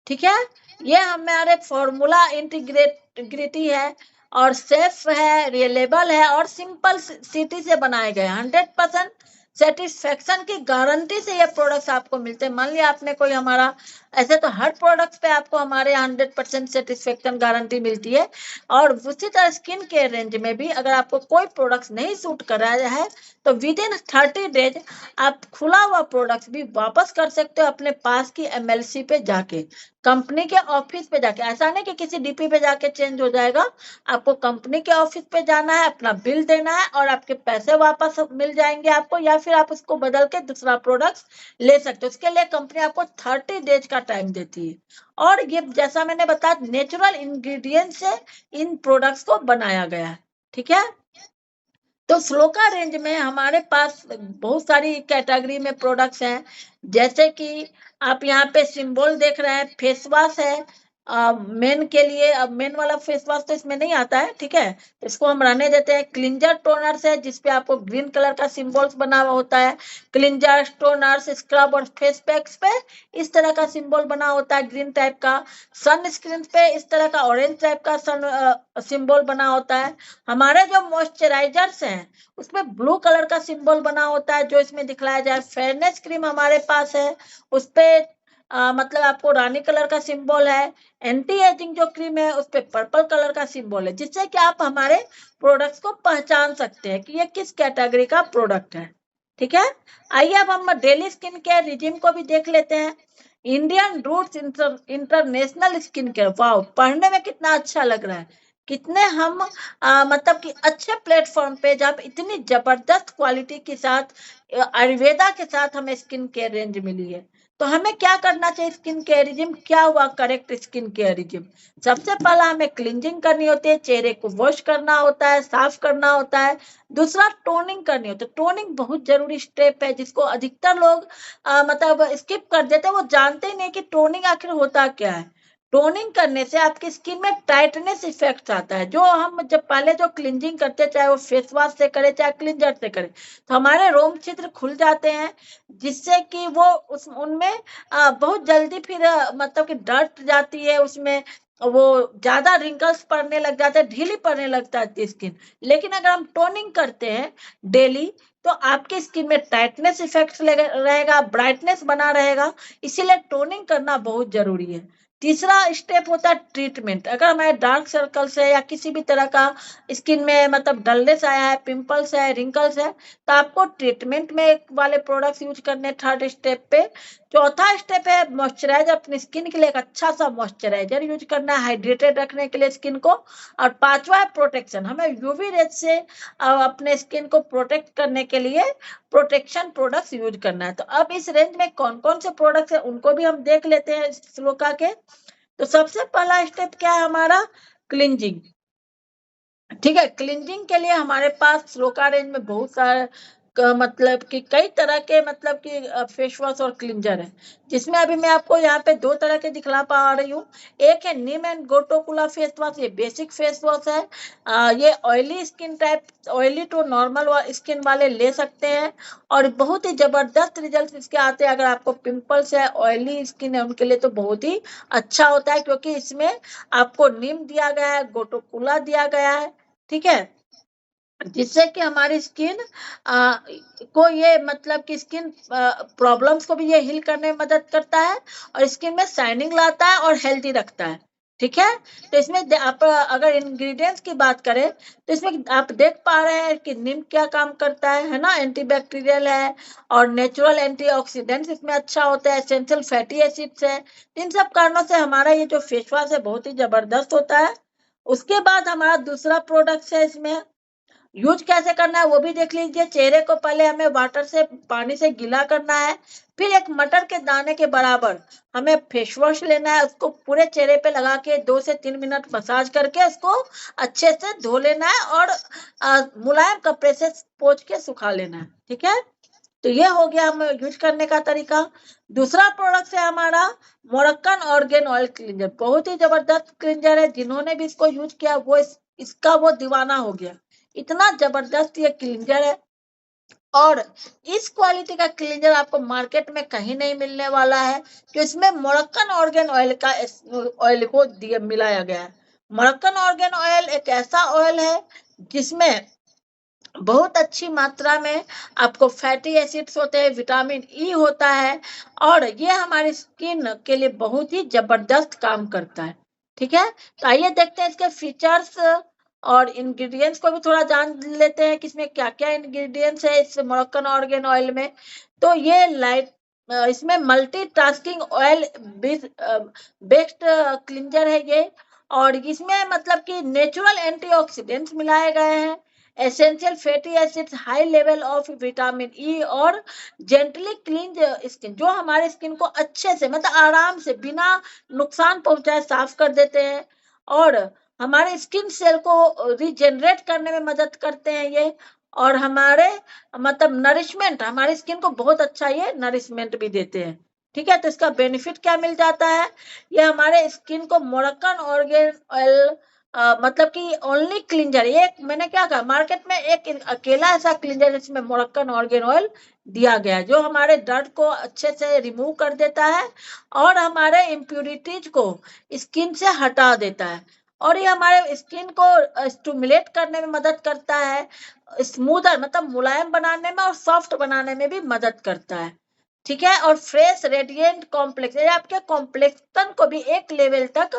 ठीक है, ये हमारे फॉर्मूला इंटीग्रिटी है, और सेफ है, रिलेबल है, और सिंपल सिटी से बनाए गए 100% सेटिस्फेक्शन की गारंटी से ये प्रोडक्ट्स आपको मिलते हैं। मान लिया आपने कोई हमारा, ऐसे तो हर प्रोडक्ट्स पे आपको हमारे 100% सेटिस्फेक्शन गारंटी मिलती है। और उसी तरह स्किन केयर रेंज में भी अगर आपको कोई प्रोडक्ट्स नहीं सूट कर रहा है तो विद इन 30 डेज आप खुला हुआ प्रोडक्ट्स भी वापस कर सकते हो अपने पास की MLC पे जाके, कंपनी के ऑफिस पे जाके। ऐसा नहीं कि किसी DP पे जाके चेंज हो जाएगा, आपको कंपनी के ऑफिस पे जाना है, अपना बिल देना है और आपके पैसे वापस मिल जाएंगे आपको, या फिर आप उसको बदल के दूसरा प्रोडक्ट ले सकते हो। उसके लिए कंपनी आपको 30 डेज का टाइम देती है। और ये जैसा मैंने बताया नेचुरल इंग्रेडिएंट से इन प्रोडक्ट्स को बनाया गया है। ठीक है, तो श्लोका रेंज में हमारे पास बहुत सारी कैटेगरी में प्रोडक्ट्स हैं। जैसे कि आप यहाँ पे सिंबल देख रहे हैं, फेस वॉश है मेन के लिए। अब मेन वाला फेस वॉश तो इसमें नहीं आता है, ठीक है, तो इसको हम रहने देते हैं। क्लिंजर टोनर्स है जिसपे आपको ग्रीन कलर का सिंबल्स बना हुआ होता है। क्लिंजर, टोनर्स, स्क्रब और फेस पैक्स पे इस तरह का सिंबल बना होता है ग्रीन टाइप का। सन स्क्रीन पे इस तरह का ऑरेंज टाइप का सन सिंबल बना होता है। हमारे जो मॉइस्चराइजर्स हैं उसमें ब्लू कलर का सिंबल बना होता है जो इसमें दिखलाया जाए। फेयरनेस क्रीम हमारे पास है, उसपे मतलब आपको रानी कलर का सिंबल है। एंटी एजिंग जो क्रीम है उस पे पर्पल कलर का सिंबल है, जिससे कि आप हमारे प्रोडक्ट्स को पहचान सकते हैं कि ये किस कैटेगरी का प्रोडक्ट है। ठीक है, आइए अब हम डेली स्किन केयर रिजिम को भी देख लेते हैं। Indian roots international skin care, वाह, पढ़ने में कितना अच्छा लग रहा है। कितने हम मतलब कि अच्छे प्लेटफॉर्म पे जब इतनी जबरदस्त क्वालिटी के साथ आयुर्वेदा के साथ हमें स्किन केयर रेंज मिली है। तो हमें क्या करना चाहिए? स्किन केयर रिजिम क्या हुआ करेक्ट स्किन केयर रिजिम? सबसे पहला हमें क्लींजिंग करनी होती है, चेहरे को वॉश करना होता है, साफ करना होता है। दूसरा टोनिंग करनी होती है। टोनिंग बहुत जरूरी स्टेप है जिसको अधिकतर लोग मतलब स्किप कर देते हैं, वो जानते ही नहीं कि टोनिंग आखिर होता क्या है। टोनिंग करने से आपकी स्किन में टाइटनेस इफेक्ट आता है। जो हम जब पहले जो क्लींजिंग करते, चाहे वो फेस वॉश से करें चाहे क्लींजर से करें, तो हमारे रोम छिद्र खुल जाते हैं, जिससे कि वो उनमें बहुत जल्दी फिर मतलब कि डर्ट जाती है, उसमें वो ज्यादा रिंकल्स पड़ने लग जाते हैं, ढीली पड़ने लगता है स्किन। लेकिन अगर हम टोनिंग करते हैं डेली तो आपके स्किन में टाइटनेस इफेक्ट रहेगा, ब्राइटनेस बना रहेगा। इसीलिए टोनिंग करना बहुत जरूरी है। तीसरा स्टेप होता है ट्रीटमेंट। अगर हमारे डार्क सर्कल्स है या किसी भी तरह का स्किन में मतलब डलनेस आया है, पिंपल्स है, रिंकल्स है, तो आपको ट्रीटमेंट में वाले प्रोडक्ट्स यूज करने थर्ड स्टेप पे। चौथा स्टेप है मॉइस्चराइजर, अपनी स्किन के लिए एक अच्छा सा मॉइस्चराइजर यूज करना है हाइड्रेटेड रखने के लिए स्किन को। और पांचवा है प्रोटेक्शन, हमें यूवी रेज से अपने स्किन को प्रोटेक्ट करने के लिए प्रोटेक्शन प्रोडक्ट्स यूज करना है। तो अब इस रेंज में कौन कौन से प्रोडक्ट्स है उनको भी हम देख लेते हैं श्लोका के। तो सबसे पहला स्टेप क्या है हमारा? क्लींजिंग। ठीक है, क्लींजिंग के लिए हमारे पास श्लोका रेंज में बहुत सारे मतलब कि कई तरह के मतलब कि फेस वॉश और क्लींजर है, जिसमें अभी मैं आपको यहाँ पे दो तरह के दिखला पा रही हूँ। एक है नीम एंड गोटोकुला फेस वॉश, ये बेसिक फेस वॉश है। ये oily skin type, oily to normal skin वाले ले सकते हैं और बहुत ही जबरदस्त रिजल्ट इसके आते हैं। अगर आपको पिंपल्स है, ऑयली स्किन है, उनके लिए तो बहुत ही अच्छा होता है, क्योंकि इसमें आपको नीम दिया गया है, गोटोकुला दिया गया है। ठीक है, जिससे कि हमारी स्किन को ये मतलब कि स्किन प्रॉब्लम्स को भी ये हील करने में मदद करता है और स्किन में शाइनिंग लाता है और हेल्दी रखता है। ठीक है, तो इसमें आप अगर इंग्रेडिएंट्स की बात करें तो इसमें आप देख पा रहे हैं कि नीम क्या काम करता है ना, एंटीबैक्टीरियल है और नेचुरल एंटीऑक्सीडेंट्स इसमें अच्छा होता है, एसेंशियल फैटी एसिड्स है। इन सब कारणों से हमारा ये जो फेस वॉश है बहुत ही जबरदस्त होता है। उसके बाद हमारा दूसरा प्रोडक्ट है, इसमें यूज कैसे करना है वो भी देख लीजिए। चेहरे को पहले हमें वाटर से, पानी से गीला करना है, फिर एक मटर के दाने के बराबर हमें फेस वॉश लेना है, उसको पूरे चेहरे पे लगा के 2 से 3 मिनट मसाज करके उसको अच्छे से धो लेना है और मुलायम कपड़े से पोंछ के सुखा लेना है। ठीक है, तो ये हो गया हम यूज करने का तरीका। दूसरा प्रोडक्ट है हमारा मोरक्कन ऑर्गेन ऑयल क्लींजर, बहुत ही जबरदस्त क्लींजर है। जिन्होंने भी इसको यूज किया वो इसका वो दीवाना हो गया, इतना जबरदस्त ये क्लींजर है। और इस क्वालिटी का क्लींजर आपको मार्केट में कहीं नहीं मिलने वाला है, कि इसमें मोरक्कन ऑर्गेन ऑयल का ऑयल को मिलाया गया है। मोरक्कन ऑर्गेन ऑयल एक ऐसा ऑयल है जिसमें बहुत अच्छी मात्रा में आपको फैटी एसिड्स होते हैं, विटामिन ई होता है और ये हमारी स्किन के लिए बहुत ही जबरदस्त काम करता है। ठीक है, तो आइए देखते हैं इसके फीचर्स और इंग्रेडिएंट्स को भी थोड़ा जान लेते हैं कि इसमें क्या क्या इंग्रेडिएंट्स है इस मोरक्कन ऑर्गेन ऑयल में। तो ये इसमें मल्टीटास्किंग ऑयल बेस्ड क्लिंजर है ये, और इसमें मतलब कि नेचुरल एंटीऑक्सीडेंट्स मिलाए गए हैं, essential fatty acids, high level of vitamin E और जेंटली क्लींज स्किन, जो हमारे स्किन को अच्छे से मतलब आराम से बिना नुकसान पहुंचाए साफ कर देते हैं और हमारे स्किन सेल को रिजेनरेट करने में मदद करते हैं ये, और हमारे मतलब नरिशमेंट, हमारी स्किन को बहुत अच्छा ये नरिशमेंट भी देते हैं। ठीक है, तो इसका बेनिफिट क्या मिल जाता है, ये हमारे स्किन को मोरक्कन ऑर्गेन ऑयल मतलब कि ओनली क्लिंजर, एक मैंने क्या कहा मार्केट में एक अकेला ऐसा क्लिंजर जिसमें मोरक्कन ऑर्गेन ऑयल दिया गया है, जो हमारे डर्ट को अच्छे से रिमूव कर देता है और हमारे इम्प्यूरिटीज को स्किन से हटा देता है, और ये हमारे स्किन को स्टिमुलेट करने में मदद करता है, स्मूदर मतलब मुलायम बनाने में और सॉफ्ट बनाने में भी मदद करता है। ठीक है, और फ्रेश रेडिएंट कॉम्प्लेक्स, ये आपके कॉम्प्लेक्सन को भी एक लेवल तक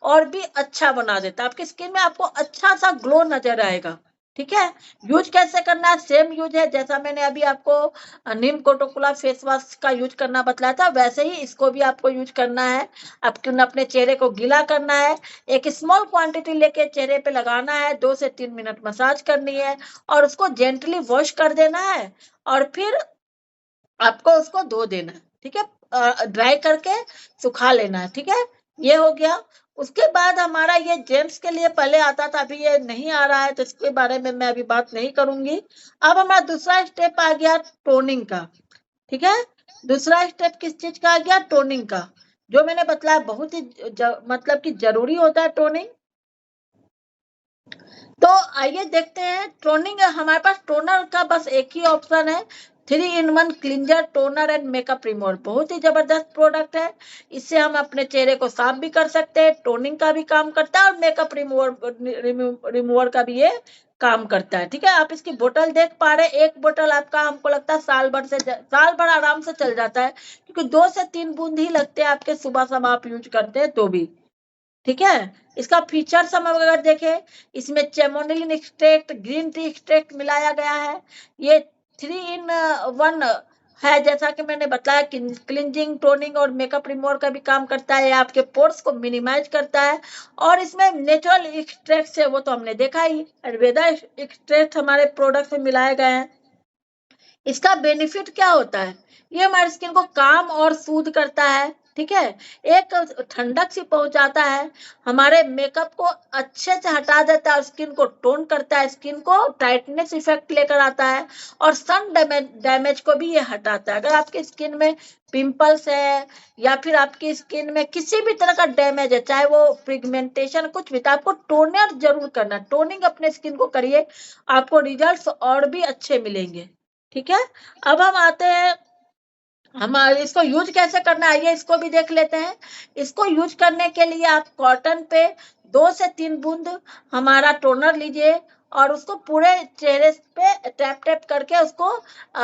और भी अच्छा बना देता है, आपकी स्किन में आपको अच्छा सा ग्लो नजर आएगा। ठीक है, यूज कैसे करना है, सेम यूज है जैसा मैंने अभी आपको नीम कोटोकोला फेस वॉश का यूज करना बतलाया था, वैसे ही इसको भी आपको यूज करना है। आपको अपने चेहरे को गीला करना है, एक स्मॉल क्वांटिटी लेके चेहरे पे लगाना है, 2 से 3 मिनट मसाज करनी है और उसको जेंटली वॉश कर देना है और फिर आपको उसको धो देना है। ठीक है, ड्राई करके सुखा लेना है। ठीक है, ये हो गया। उसके बाद हमारा ये जेंट्स के लिए पहले आता था, अभी ये नहीं आ रहा है, तो इसके बारे में मैं अभी बात नहीं करूंगी। अब हमारा दूसरा स्टेप आ गया टोनिंग का। ठीक है, दूसरा स्टेप किस चीज का आ गया, टोनिंग का, जो मैंने बतलाया बहुत ही मतलब कि जरूरी होता है टोनिंग। तो आइए देखते हैं टोनिंग, हमारे पास टोनर का बस एक ही ऑप्शन है, 3-in-1 cleanser, toner and makeup remover, बहुत ही जबरदस्त प्रोडक्ट है। इससे हम अपने चेहरे को साफ भी कर सकते हैं, टोनिंग का भी काम करता है और मेकअप रिमूवर का भी ये काम करता है। ठीक है, आप इसकी बोतल देख पा रहे हैं, एक बोतल आपका हमको लगता है साल भर आराम से चल जाता है, क्योंकि 2 से 3 बूंद ही लगते हैं आपके, सुबह शाम आप यूज करते हैं तो भी। ठीक है, इसका फीचर्स हम अगर देखें, इसमें चेमोनिलिन एक्सट्रैक्ट, ग्रीन टी एक्सट्रैक्ट मिलाया गया है, ये 3-in-1 है, जैसा कि मैंने बताया, क्लिंजिंग, टोनिंग और मेकअप रिमूवर का भी काम करता है, आपके पोर्स को मिनिमाइज करता है, और इसमें नेचुरल एक्सट्रैक्ट है, वो तो हमने देखा ही, आयुर्वेदा एक्सट्रैक्ट हमारे प्रोडक्ट में मिलाए गए हैं। इसका बेनिफिट क्या होता है, ये हमारी स्किन को काम और सूद करता है। ठीक है, एक ठंडक सी पहुंचाता है, हमारे मेकअप को अच्छे से हटा देता है और स्किन को टोन करता है, स्किन को टाइटनेस इफेक्ट लेकर आता है और सन डैमेज को भी ये हटाता है। अगर आपकी स्किन में पिंपल्स है या फिर आपकी स्किन में किसी भी तरह का डैमेज है, चाहे वो पिगमेंटेशन कुछ भी, तो आपको टोनर जरूर करना, टोनिंग अपने स्किन को करिए, आपको रिजल्ट्स और भी अच्छे मिलेंगे। ठीक है, अब हम आते हैं, हमारे इसको यूज कैसे करना है, आइए इसको भी देख लेते हैं। इसको यूज करने के लिए आप कॉटन पे 2 से 3 बूंद हमारा टोनर लीजिए और उसको पूरे चेहरे पे टैप टैप करके उसको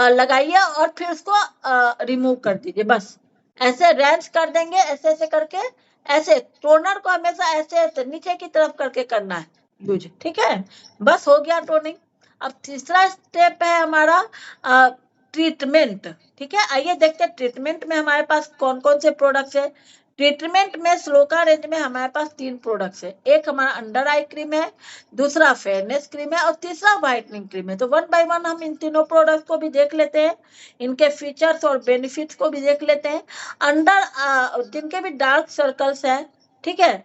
लगाइए और फिर उसको रिमूव कर दीजिए, बस ऐसे रैंच कर देंगे, ऐसे ऐसे करके, ऐसे टोनर को हमेशा ऐसे ऐसे नीचे की तरफ करके करना है यूज। ठीक है, बस हो गया टोनिंग। अब तीसरा स्टेप है हमारा ट्रीटमेंट। ठीक है, आइए देखते हैं ट्रीटमेंट में हमारे पास कौन कौन से प्रोडक्ट्स है। ट्रीटमेंट में स्लोका रेंज में हमारे पास 3 प्रोडक्ट्स है, एक हमारा अंडर आई क्रीम है, दूसरा फेयरनेस क्रीम है और तीसरा व्हाइटनिंग क्रीम है। तो 1 बाय 1 हम इन तीनों प्रोडक्ट्स को भी देख लेते हैं, इनके फीचर्स और बेनिफिट्स को भी देख लेते हैं। अंडर जिनके भी डार्क सर्कल्स है, ठीक है,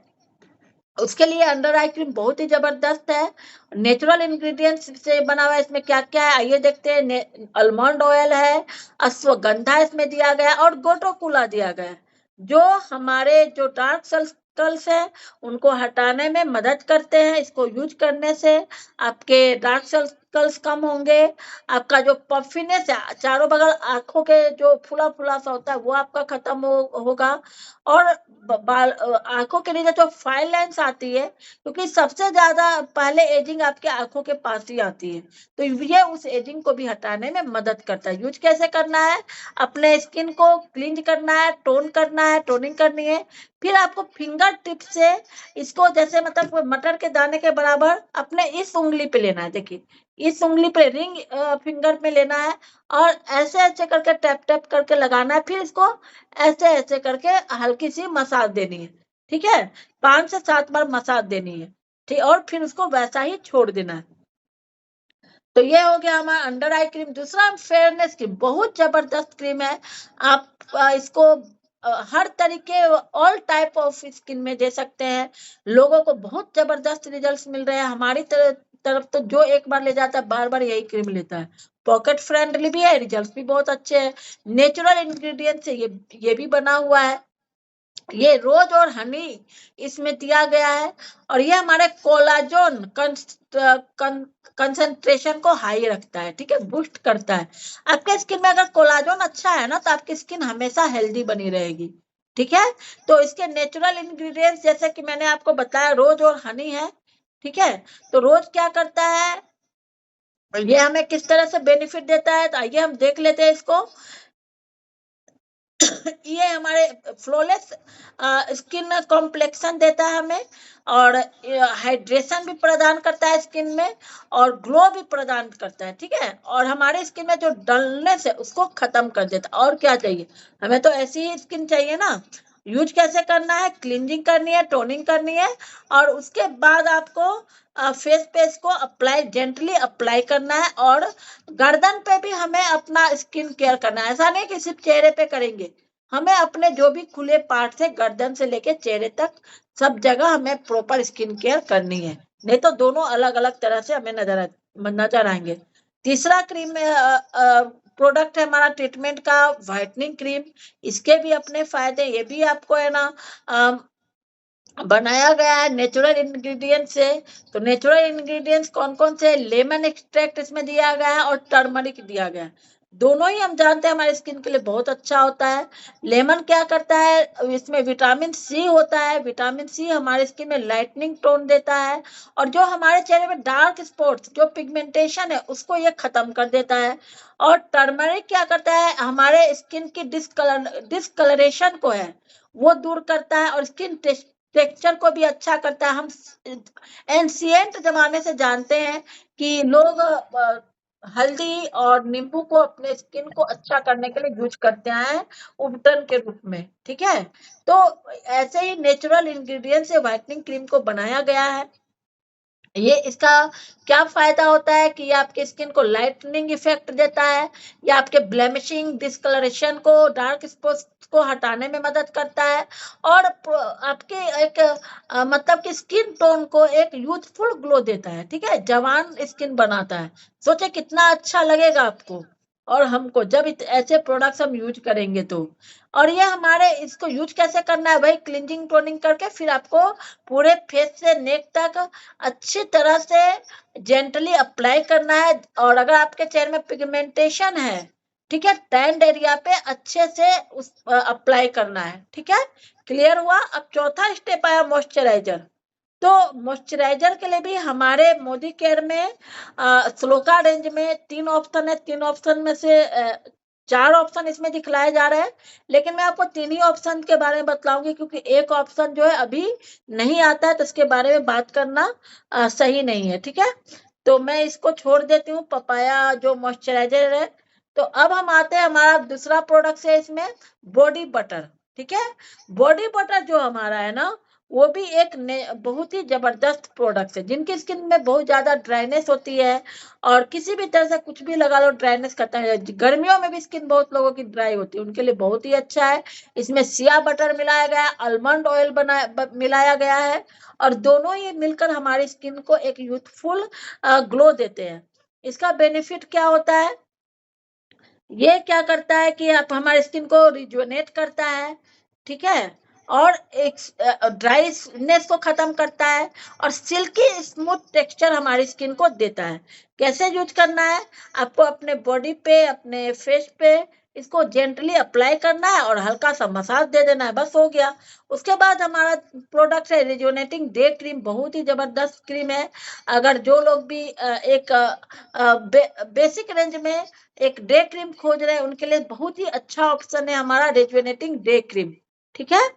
उसके लिए अंडर आई क्रीम बहुत ही जबरदस्त है, नेचुरल इंग्रेडिएंट्स से बना हुआ है। इसमें क्या क्या है आइए देखते हैं, आलमंड ऑयल है, अश्वगंधा इसमें दिया गया है और गोटोकुला दिया गया है, जो हमारे जो डार्क सर्कल्स है उनको हटाने में मदद करते हैं। इसको यूज करने से आपके डार्क सर्कल रिंकल्स कम होंगे, आपका जो पफिनेस है चारों बगल आंखों के जो फुला फुला सा होता है वो आपका खत्म होगा। और आंखों के नीचे जो फाइन लाइन्स आती है, क्योंकि सबसे ज्यादा पहले एजिंग आपके आंखों के पास ही आती है, तो ये उस एजिंग को भी हटाने में मदद करता है। यूज कैसे करना है, अपने स्किन को क्लींज करना है, टोन करना है, टोनिंग करनी है। फिर आपको फिंगर टिप से इसको जैसे मतलब मटर के दाने के बराबर अपने इस उंगली पे लेना है। देखिए इस उंगली पे रिंग फिंगर पे लेना है और ऐसे ऐसे करके टैप टैप करके लगाना है। फिर इसको ऐसे ऐसे करके हल्की सी मसाज देनी है। ठीक है, 5 से 7 बार मसाज देनी है। ठीक, और फिर उसको वैसा ही छोड़ देना है। तो ये हो गया हमारा अंडर आई क्रीम। दूसरा फेयरनेस क्रीम, बहुत जबरदस्त क्रीम है। आप इसको हर तरीके ऑल टाइप ऑफ स्किन में दे सकते हैं। लोगों को बहुत जबरदस्त रिजल्ट्स मिल रहे हैं। हमारी तरफ तो जो एक बार ले जाता है बार बार यही क्रीम लेता है। पॉकेट फ्रेंडली भी है, रिजल्ट भी बहुत अच्छे हैं। नेचुरल इंग्रेडिएंट से ये भी बना हुआ है। ये रोज और हनी इसमें दिया गया है और ये हमारे कोलाजन कंसंट्रेशन को हाई रखता है। ठीक है, बूस्ट करता है। आपके स्किन में अगर कोलाजन अच्छा है ना तो आपकी स्किन हमेशा हेल्दी बनी रहेगी। ठीक है, तो इसके नेचुरल इंग्रेडिएंट्स जैसे कि मैंने आपको बताया रोज और हनी है। ठीक है, तो रोज क्या करता है, ये हमें किस तरह से बेनिफिट देता है, तो आइए हम देख लेते हैं इसको। ये हमारे फ्लॉलेस स्किन कॉम्प्लेक्शन देता है हमें, और हाइड्रेशन भी प्रदान करता है स्किन में, और ग्लो भी प्रदान करता है। ठीक है, और हमारे स्किन में जो डलनेस है उसको खत्म कर देता है। और क्या चाहिए हमें, तो ऐसी ही स्किन चाहिए ना। यूज कैसे करना है, क्लींजिंग करनी है, टोनिंग करनी है, और उसके बाद आपको फेस पे इसको अप्लाई जेंटली अप्लाई करना है। और गर्दन पे भी हमें अपना स्किन केयर करना है। ऐसा नहीं कि सिर्फ चेहरे पे करेंगे, हमें अपने जो भी खुले पार्ट से गर्दन से लेके चेहरे तक सब जगह हमें प्रॉपर स्किन केयर करनी है, नहीं तो दोनों अलग अलग तरह से हमें नजर आएंगे। तीसरा क्रीम प्रोडक्ट है हमारा ट्रीटमेंट का व्हाइटनिंग क्रीम। इसके भी अपने फायदे, ये भी आपको है ना बनाया गया है नेचुरल इंग्रेडिएंट से। तो नेचुरल इंग्रेडिएंट्स कौन कौन से, लेमन एक्सट्रैक्ट इसमें दिया गया है और टर्मरिक दिया गया है। दोनों ही हम जानते हैं हमारे स्किन के लिए बहुत अच्छा होता है। लेमन क्या करता है, इसमें विटामिन सी होता है। विटामिन सी हमारे स्किन में लाइटनिंग टोन देता है, और जो हमारे चेहरे में डार्क स्पॉट्स जो पिगमेंटेशन है उसको ये खत्म कर देता है। और टर्मरिक क्या करता है, हमारे स्किन की डिस्कलरेशन को है वो दूर करता है, और स्किन टेक्सचर को भी अच्छा करता है। हम एंशिएंट जमाने से जानते हैं कि लोग हल्दी और नींबू को अपने स्किन को अच्छा करने के लिए यूज करते हैं उपटन के रूप में। ठीक है, तो ऐसे ही नेचुरल इंग्रेडिएंट से व्हाइटनिंग क्रीम को बनाया गया है। ये इसका क्या फायदा होता है कि ये आपके स्किन को लाइटनिंग इफेक्ट देता है, ये आपके ब्लेमिशिंग डिस्कलरेशन को डार्क स्पॉट्स को हटाने में मदद करता है, और आपके एक मतलब कि स्किन टोन को एक यूथफुल ग्लो देता है। ठीक है, जवान स्किन बनाता है। सोचे कितना अच्छा लगेगा आपको और हमको जब ऐसे प्रोडक्ट्स हम यूज करेंगे तो। और ये हमारे इसको यूज कैसे करना है भाई, क्लींजिंग टोनिंग करके फिर आपको पूरे फेस से नेक तक अच्छी तरह से जेंटली अप्लाई करना है। और अगर आपके चेहरे में पिगमेंटेशन है, ठीक है, टैंड एरिया पे अच्छे से उस अप्लाई करना है। ठीक है, क्लियर हुआ। अब चौथा स्टेप आया मॉइस्चराइजर। तो मॉइस्चराइजर के लिए भी हमारे मोदी केयर में स्लोका रेंज में 3 ऑप्शन है। 3 ऑप्शन में से 4 ऑप्शन इसमें दिखलाए जा रहे हैं, लेकिन मैं आपको 3 ही ऑप्शन के बारे में बतलाऊंगी, क्योंकि एक ऑप्शन जो है अभी नहीं आता है तो इसके बारे में बात करना सही नहीं है। ठीक है, तो मैं इसको छोड़ देती हूँ, पपाया जो मॉइस्चराइजर है। तो अब हम आते हैं, हमारा दूसरा प्रोडक्ट है इसमें बॉडी बटर। ठीक है, बॉडी बटर जो हमारा है ना वो भी एक बहुत ही जबरदस्त प्रोडक्ट है। जिनकी स्किन में बहुत ज्यादा ड्राइनेस होती है और किसी भी तरह से कुछ भी लगा लो ड्राइनेस करता है, गर्मियों में भी स्किन बहुत लोगों की ड्राई होती है, उनके लिए बहुत ही अच्छा है। इसमें सिया बटर मिलाया गया है, आलमंड ऑयल मिलाया गया है, और दोनों ही मिलकर हमारी स्किन को एक यूथफुल ग्लो देते हैं। इसका बेनिफिट क्या होता है, ये क्या करता है कि आप हमारे स्किन को रिजुवनेट करता है। ठीक है, और एक ड्राईनेस को खत्म करता है और सिल्की स्मूथ टेक्सचर हमारी स्किन को देता है। कैसे यूज करना है? आपको अपने बॉडी पे, अपने फेस पे इसको जेंटली अप्लाई करना है और हल्का सा मसाज दे देना है, बस हो गया। उसके बाद हमारा प्रोडक्ट है रिजुवेनेटिंग डे क्रीम, बहुत ही जबरदस्त क्रीम है। अगर जो लोग भी एक बेसिक रेंज में एक डे क्रीम खोज रहे हैं उनके लिए बहुत ही अच्छा ऑप्शन है हमारा रिजुवेनेटिंग डे क्रीम। ठीक है,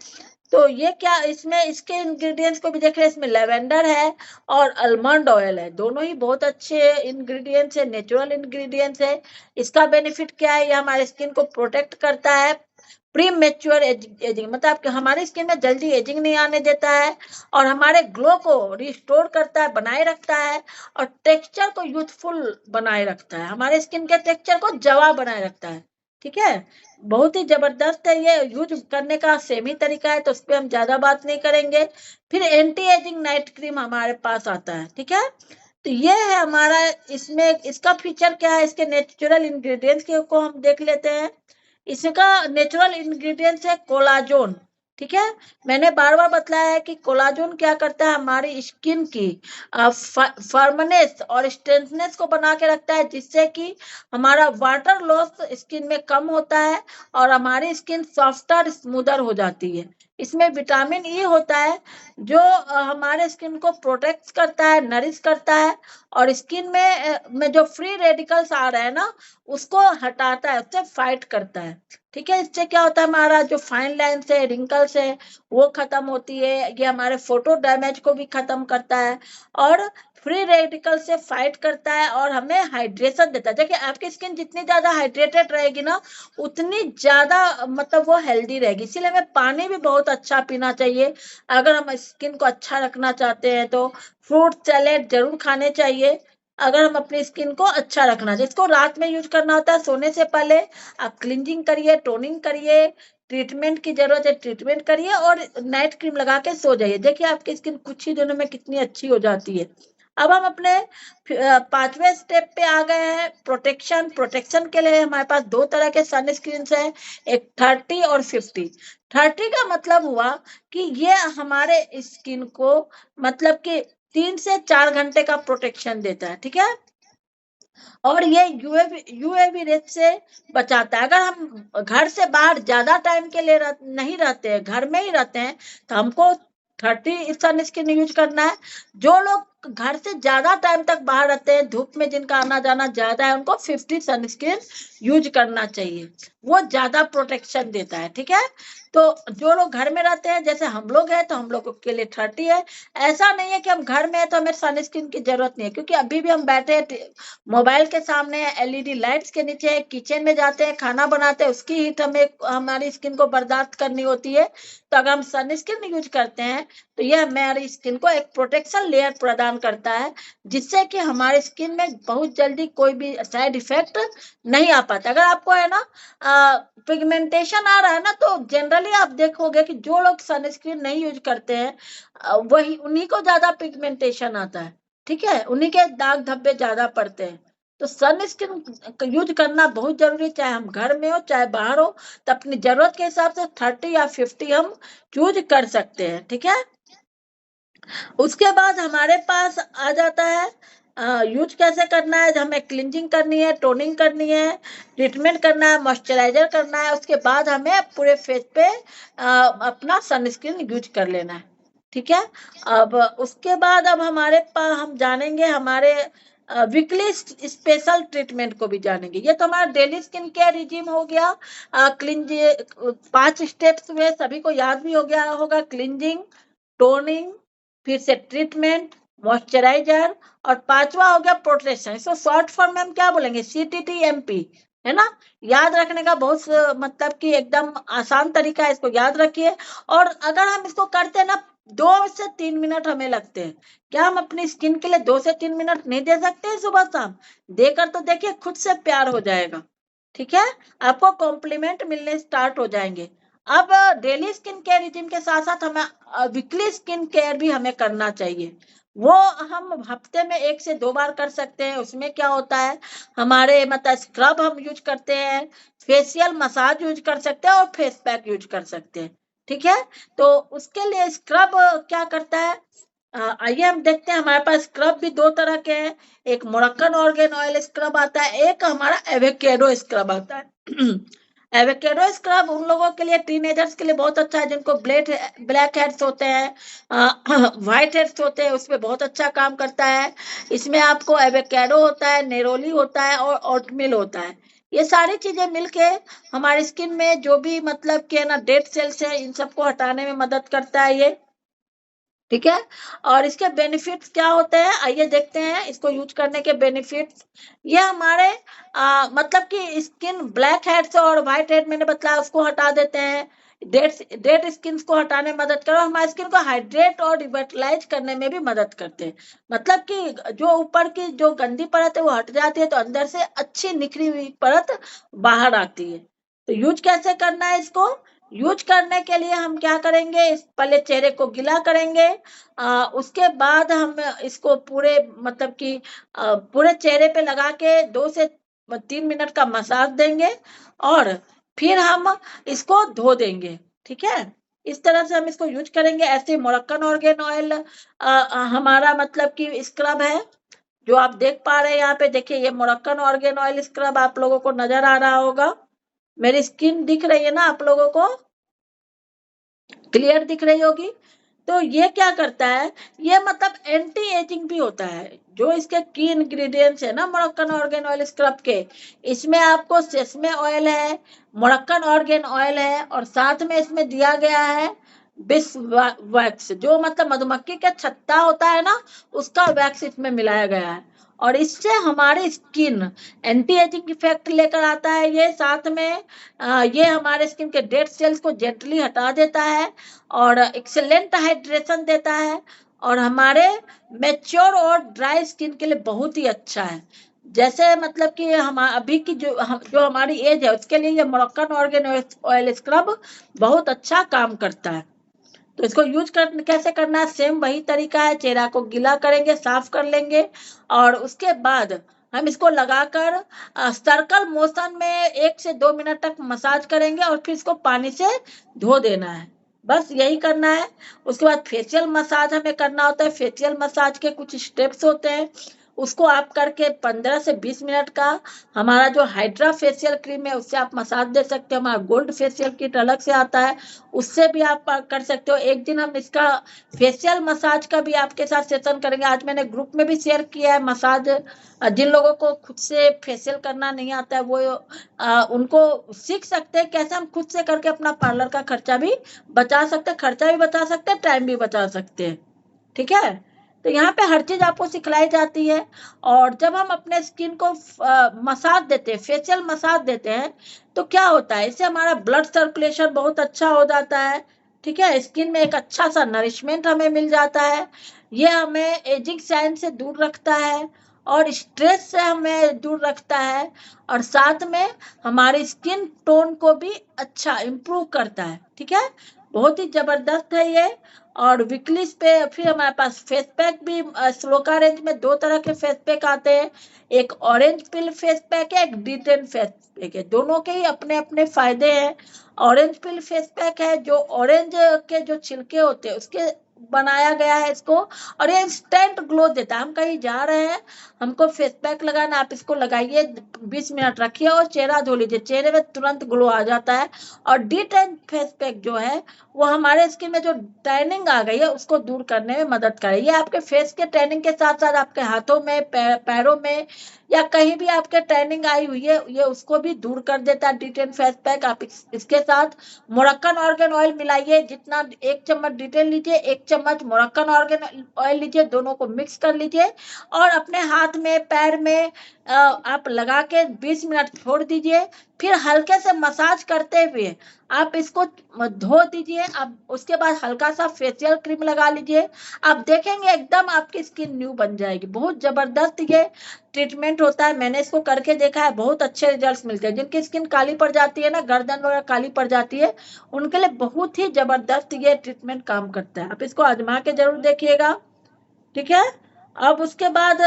तो ये क्या इसमें इसके इंग्रेडिएंट्स को भी देख रहे हैं, इसमें लेवेंडर है और आलमंड ऑयल है, दोनों ही बहुत अच्छे इंग्रेडिएंट्स है, नेचुरल इंग्रेडिएंट्स है। इसका बेनिफिट क्या है? ये हमारे स्किन को प्रोटेक्ट करता है प्री मेच्योर एजिंग, मतलब कि हमारी स्किन में जल्दी एजिंग नहीं आने देता है और हमारे ग्लो को रिस्टोर करता है, बनाए रखता है और टेक्सचर को यूथफुल बनाए रखता है, हमारे स्किन के टेक्सचर को जवा बनाए रखता है। ठीक है, बहुत ही जबरदस्त है, ये यूज करने का सेम ही तरीका है, तो उस पर हम ज्यादा बात नहीं करेंगे। फिर एंटी एजिंग नाइट क्रीम हमारे पास आता है। ठीक है, तो ये है हमारा, इसमें इसका फीचर क्या है, इसके नेचुरल इंग्रेडिएंट्स को हम देख लेते हैं। इसका नेचुरल इंग्रेडिएंट्स है कोलाजोन। ठीक है, मैंने बार बार बतलाया है कि कोलाजोन क्या करता है, हमारी स्किन की फर्मनेस और स्ट्रेंथनेस को बना के रखता है, जिससे कि हमारा वाटर लॉस स्किन में कम होता है और हमारी स्किन सॉफ्टर स्मूदर हो जाती है। इसमें विटामिन ई होता है जो हमारे स्किन को प्रोटेक्ट करता है, नरिश करता है और स्किन में जो फ्री रेडिकल्स आ रहे हैं ना उसको हटाता है, उससे फाइट करता है। ठीक है, इससे क्या होता है, हमारा जो फाइन लाइन्स है, रिंकल्स है, वो खत्म होती है। ये हमारे फोटो डैमेज को भी खत्म करता है और फ्री रेडिकल से फाइट करता है और हमें हाइड्रेशन देता है। देखिए आपकी स्किन जितनी ज्यादा हाइड्रेटेड रहेगी ना उतनी ज्यादा मतलब वो हेल्दी रहेगी, इसीलिए हमें पानी भी बहुत अच्छा पीना चाहिए। अगर हम स्किन को अच्छा रखना चाहते हैं तो फ्रूट सैलेड जरूर खाने चाहिए। अगर हम अपनी स्किन को अच्छा रखना चाहिए, इसको रात में यूज करना होता है सोने से पहले। आप क्लींजिंग करिए, टोनिंग करिए, ट्रीटमेंट की जरूरत है ट्रीटमेंट करिए और नाइट क्रीम लगा के सो जाइए। देखिए आपकी स्किन कुछ ही दिनों में कितनी अच्छी हो जाती है। अब हम अपने 5वें स्टेप पे आ गए हैं, प्रोटेक्शन। प्रोटेक्शन के लिए हमारे पास 2 तरह के सनस्क्रीन है, एक 30 और 50। 30 का मतलब हुआ कि ये हमारे स्किन को मतलब कि 3 से 4 घंटे का प्रोटेक्शन देता है। ठीक है, और ये यूएवी रेज से बचाता है। अगर हम घर से बाहर ज्यादा टाइम के लिए नहीं रहते हैं, घर में ही रहते हैं, तो हमको 30 सनस्क्रीन यूज करना है। जो लोग घर से ज्यादा टाइम तक बाहर रहते हैं, धूप में जिनका आना जाना ज्यादा है, उनको 50 सनस्क्रीन यूज करना चाहिए, वो ज्यादा प्रोटेक्शन देता है। ठीक है, तो जो लोग घर में रहते हैं जैसे हम लोग हैं तो हम लोगों के लिए 30 है। ऐसा नहीं है कि हम घर में है तो हमें सनस्क्रीन की जरूरत नहीं है, क्योंकि अभी भी हम बैठे हैं मोबाइल के सामने, एलईडी लाइट्स के नीचे, किचन में जाते हैं, खाना बनाते हैं, उसकी हीट हमें हमारी स्किन को बर्दाश्त करनी होती है। तो अगर हम सनस्क्रीन यूज करते हैं तो यह हमारी स्किन को एक प्रोटेक्शन लेयर प्रदान करता है, जिससे कि हमारे स्किन में बहुत जल्दी कोई भी साइड इफेक्ट नहीं आ पाता। अगर आपको है ना पिगमेंटेशन आ रहा है ना, तो जनरली आप देखोगे कि जो लोग सनस्क्रीन नहीं यूज करते हैं वही उन्हीं को ज्यादा पिगमेंटेशन आता है। ठीक है, उन्हीं के दाग धब्बे ज्यादा पड़ते हैं। तो सनस्क्रीन यूज करना बहुत जरूरी है, चाहे हम घर में हो चाहे बाहर हो, तो अपनी जरूरत के हिसाब से 30 या 50 हम यूज कर सकते हैं। ठीक है, उसके बाद हमारे पास आ जाता है यूज कैसे करना है। हमें क्लींजिंग करनी है, टोनिंग करनी है, ट्रीटमेंट करना है, मॉइस्चराइजर करना है, उसके बाद हमें पूरे फेस पे अपना सनस्क्रीन यूज कर लेना है। ठीक है, अब उसके बाद अब हमारे पास हम जानेंगे हमारे वीकली स्पेशल ट्रीटमेंट को भी जानेंगे। ये तो हमारा डेली स्किन केयर रिजीम हो गया। क्लिंज 5 स्टेप्स हुए, सभी को याद भी हो गया होगा। क्लिंजिंग, टोनिंग, फिर से ट्रीटमेंट, मॉइस्चराइजर और 5वां हो गया प्रोटेक्शन। इसको शॉर्ट फॉर्म में हम क्या बोलेंगे, CTTMP, है ना। याद रखने का बहुत मतलब कि एकदम आसान तरीका है, इसको याद रखिए। और अगर हम इसको करते हैं ना 2 से 3 मिनट हमें लगते हैं। क्या हम अपनी स्किन के लिए 2 से 3 मिनट नहीं दे सकते हैं सुबह शाम? देकर तो देखिए, खुद से प्यार हो जाएगा। ठीक है, आपको कॉम्प्लीमेंट मिलने स्टार्ट हो जाएंगे। अब डेली स्किन केयर रिजीम के साथ साथ हमें वीकली स्किन केयर भी हमें करना चाहिए। वो हम हफ्ते में 1 से 2 बार कर सकते हैं। उसमें क्या होता है, हमारे मतलब स्क्रब हम यूज करते हैं, फेशियल मसाज यूज कर सकते हैं और फेस पैक यूज कर सकते हैं। ठीक है। तो उसके लिए स्क्रब क्या करता है, आइए हम देखते हैं। हमारे पास स्क्रब भी दो तरह के हैं, एक मोरक्कन ऑर्गेन ऑयल स्क्रब आता है, एक हमारा एवोकेडो स्क्रब आता है। एवोकेडो स्क्रब उन लोगों के लिए, टीनेजर्स के लिए बहुत अच्छा है जिनको ब्लैक हेड्स होते हैं, व्हाइट हेड्स होते हैं, उसमें बहुत अच्छा काम करता है। इसमें आपको एवोकेडो होता है, नेरोली होता है और ओटमील होता है। ये सारी चीजें मिलके हमारी स्किन में जो भी मतलब कि ना डेड सेल्स है, इन सबको हटाने में मदद करता है ये, ठीक है। और इसके बेनिफिट्स क्या होते हैं, आइए देखते हैं इसको यूज करने के बेनिफिट्स। ये हमारे मतलब कि स्किन ब्लैक हेड्स और व्हाइट हेड मैंने बताया उसको हटा देते हैं, डेड स्किन को हटाने में मदद करो, हमारे स्किन को हाइड्रेट और रिविटलाइज करने में भी मदद करते हैं। मतलब कि जो ऊपर की जो गंदी परत है वो हट जाती है, तो अंदर से अच्छी निखरी हुई परत बाहर आती है। तो यूज कैसे करना है इसको, यूज करने के लिए हम क्या करेंगे, पहले चेहरे को गीला करेंगे, उसके बाद हम इसको पूरे मतलब कि पूरे चेहरे पे लगा के 2 से 3 मिनट का मसाज देंगे और फिर हम इसको धो देंगे, ठीक है। इस तरह से हम इसको यूज करेंगे। ऐसे मोरक्कन ऑर्गेन ऑयल हमारा मतलब कि स्क्रब है जो आप देख पा रहे हैं यहाँ पे, देखिए ये मोरक्कन ऑर्गेन ऑयल स्क्रब आप लोगों को नजर आ रहा होगा। मेरी स्किन दिख रही है ना आप लोगों को, क्लियर दिख रही होगी। तो ये क्या करता है, ये मतलब एंटी एजिंग भी होता है। जो इसके की इंग्रेडिएंट्स है ना मोरक्कन ऑर्गेन ऑयल स्क्रब के, इसमें आपको सेसमे ऑयल है, मोरक्कन ऑर्गेन ऑयल है और साथ में इसमें दिया गया है बिस वैक्स, जो मतलब मधुमक्खी का छत्ता होता है ना, उसका वैक्स इसमें मिलाया गया है। और इससे हमारी स्किन एंटी एजिंग इफेक्ट लेकर आता है ये, साथ में ये हमारे स्किन के डेड सेल्स को जेंटली हटा देता है और एक्सेलेंट हाइड्रेशन देता है और हमारे मैच्योर और ड्राई स्किन के लिए बहुत ही अच्छा है। जैसे मतलब कि हम अभी की जो हमारी एज है उसके लिए ये मोरक्कन ऑर्गेन ऑयल स्क्रब बहुत अच्छा काम करता है। तो इसको यूज कर कैसे करना है, सेम वही तरीका है, चेहरा को गीला करेंगे, साफ कर लेंगे और उसके बाद हम इसको लगाकर सर्कल मोशन में 1 से 2 मिनट तक मसाज करेंगे और फिर इसको पानी से धो देना है, बस यही करना है। उसके बाद फेशियल मसाज हमें करना होता है। फेशियल मसाज के कुछ स्टेप्स होते हैं, उसको आप करके 15 से 20 मिनट का हमारा जो हाइड्रा फेशियल क्रीम है उससे आप मसाज दे सकते हो। हमारा गोल्ड फेशियल किट अलग से आता है, उससे भी आप कर सकते हो। एक दिन हम इसका फेशियल मसाज का भी आपके साथ सेशन करेंगे। आज मैंने ग्रुप में भी शेयर किया है मसाज, जिन लोगों को खुद से फेशियल करना नहीं आता है वो उनको सीख सकते हैं कैसे हम खुद से करके अपना पार्लर का खर्चा भी बचा सकते हैं, खर्चा भी बचा सकते हैं, टाइम भी बचा सकते हैं, ठीक है। तो यहाँ पे हर चीज आपको सिखलाई जाती है। और जब हम अपने स्किन को मसाज देते हैं, फेशियल मसाज देते हैं, तो क्या होता है, इससे हमारा ब्लड सर्कुलेशन बहुत अच्छा हो जाता है, ठीक है। स्किन में एक अच्छा सा नरिशमेंट हमें मिल जाता है। ये हमें एजिंग साइन से दूर रखता है और स्ट्रेस से हमें दूर रखता है और साथ में हमारी स्किन टोन को भी अच्छा इम्प्रूव करता है, ठीक है। बहुत ही जबरदस्त है ये। और वीकलीज पे फिर हमारे पास फेस पैक भी स्लोका रेंज में 2 तरह के फेस पैक आते हैं, एक ऑरेंज पिल फेस पैक है, एक D10 फेस पैक है। दोनों के ही अपने अपने फायदे हैं। ऑरेंज पिल फेस पैक है जो ऑरेंज के जो छिलके होते हैं उसके बनाया गया है इसको, और ये इंस्टेंट ग्लो देता है। हम कहीं जा रहे हैं, हमको फेस पैक लगाना, आप इसको लगाइए, 20 मिनट रखिए और चेहरा धो लीजिए, चेहरे में तुरंत ग्लो आ जाता है। और D10 फेस पैक जो है वो हमारे स्किन में जो टैनिंग आ गई है उसको दूर करने में मदद करे। ये आपके फेस के टैनिंग के साथ साथ आपके हाथों में, पैरों में या कहीं भी आपके टैनिंग आई हुई है ये उसको भी दूर कर देता है D10 फेस पैक। आप इसके साथ मोरक्कन ऑर्गेन ऑयल मिलाइए, जितना 1 चम्मच D10 लीजिए, 1 चम्मच मोरक्कन ऑर्गेन ऑयल लीजिए, दोनों को मिक्स कर लीजिए और अपने हाथ में, पैर में आप लगा के 20 मिनट छोड़ दीजिए। फिर हल्के से मसाज करते हुए आप इसको धो दीजिए। अब उसके बाद हल्का सा फेशियल क्रीम लगा लीजिए, आप देखेंगे एकदम आपकी स्किन न्यू बन जाएगी। बहुत जबरदस्त ये ट्रीटमेंट होता है, मैंने इसको करके देखा है, बहुत अच्छे रिजल्ट्स मिलते हैं। जिनकी स्किन काली पड़ जाती है ना, गर्दन वगैरह काली पड़ जाती है, उनके लिए बहुत ही जबरदस्त ये ट्रीटमेंट काम करता है। आप इसको आजमा के जरूर देखिएगा, ठीक है। अब उसके बाद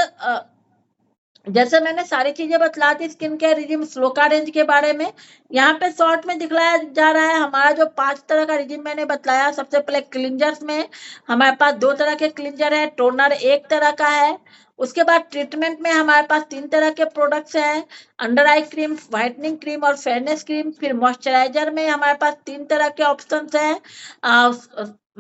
जैसे मैंने सारी चीजें बतला दी स्किन केयर रिजिम स्लोका रेंज के बारे में। यहाँ पे शॉर्ट में दिखलाया जा रहा है हमारा जो 5 तरह का रिजिम मैंने बतलाया। सबसे पहले क्लिंजर्स में हमारे पास 2 तरह के क्लिंजर है, टोनर 1 तरह का है। उसके बाद ट्रीटमेंट में हमारे पास 3 तरह के प्रोडक्ट्स हैं, under eye cream, whitening cream और फेयरनेस क्रीम। फिर मॉइस्चराइजर में हमारे पास 3 तरह के ऑप्शंस हैं,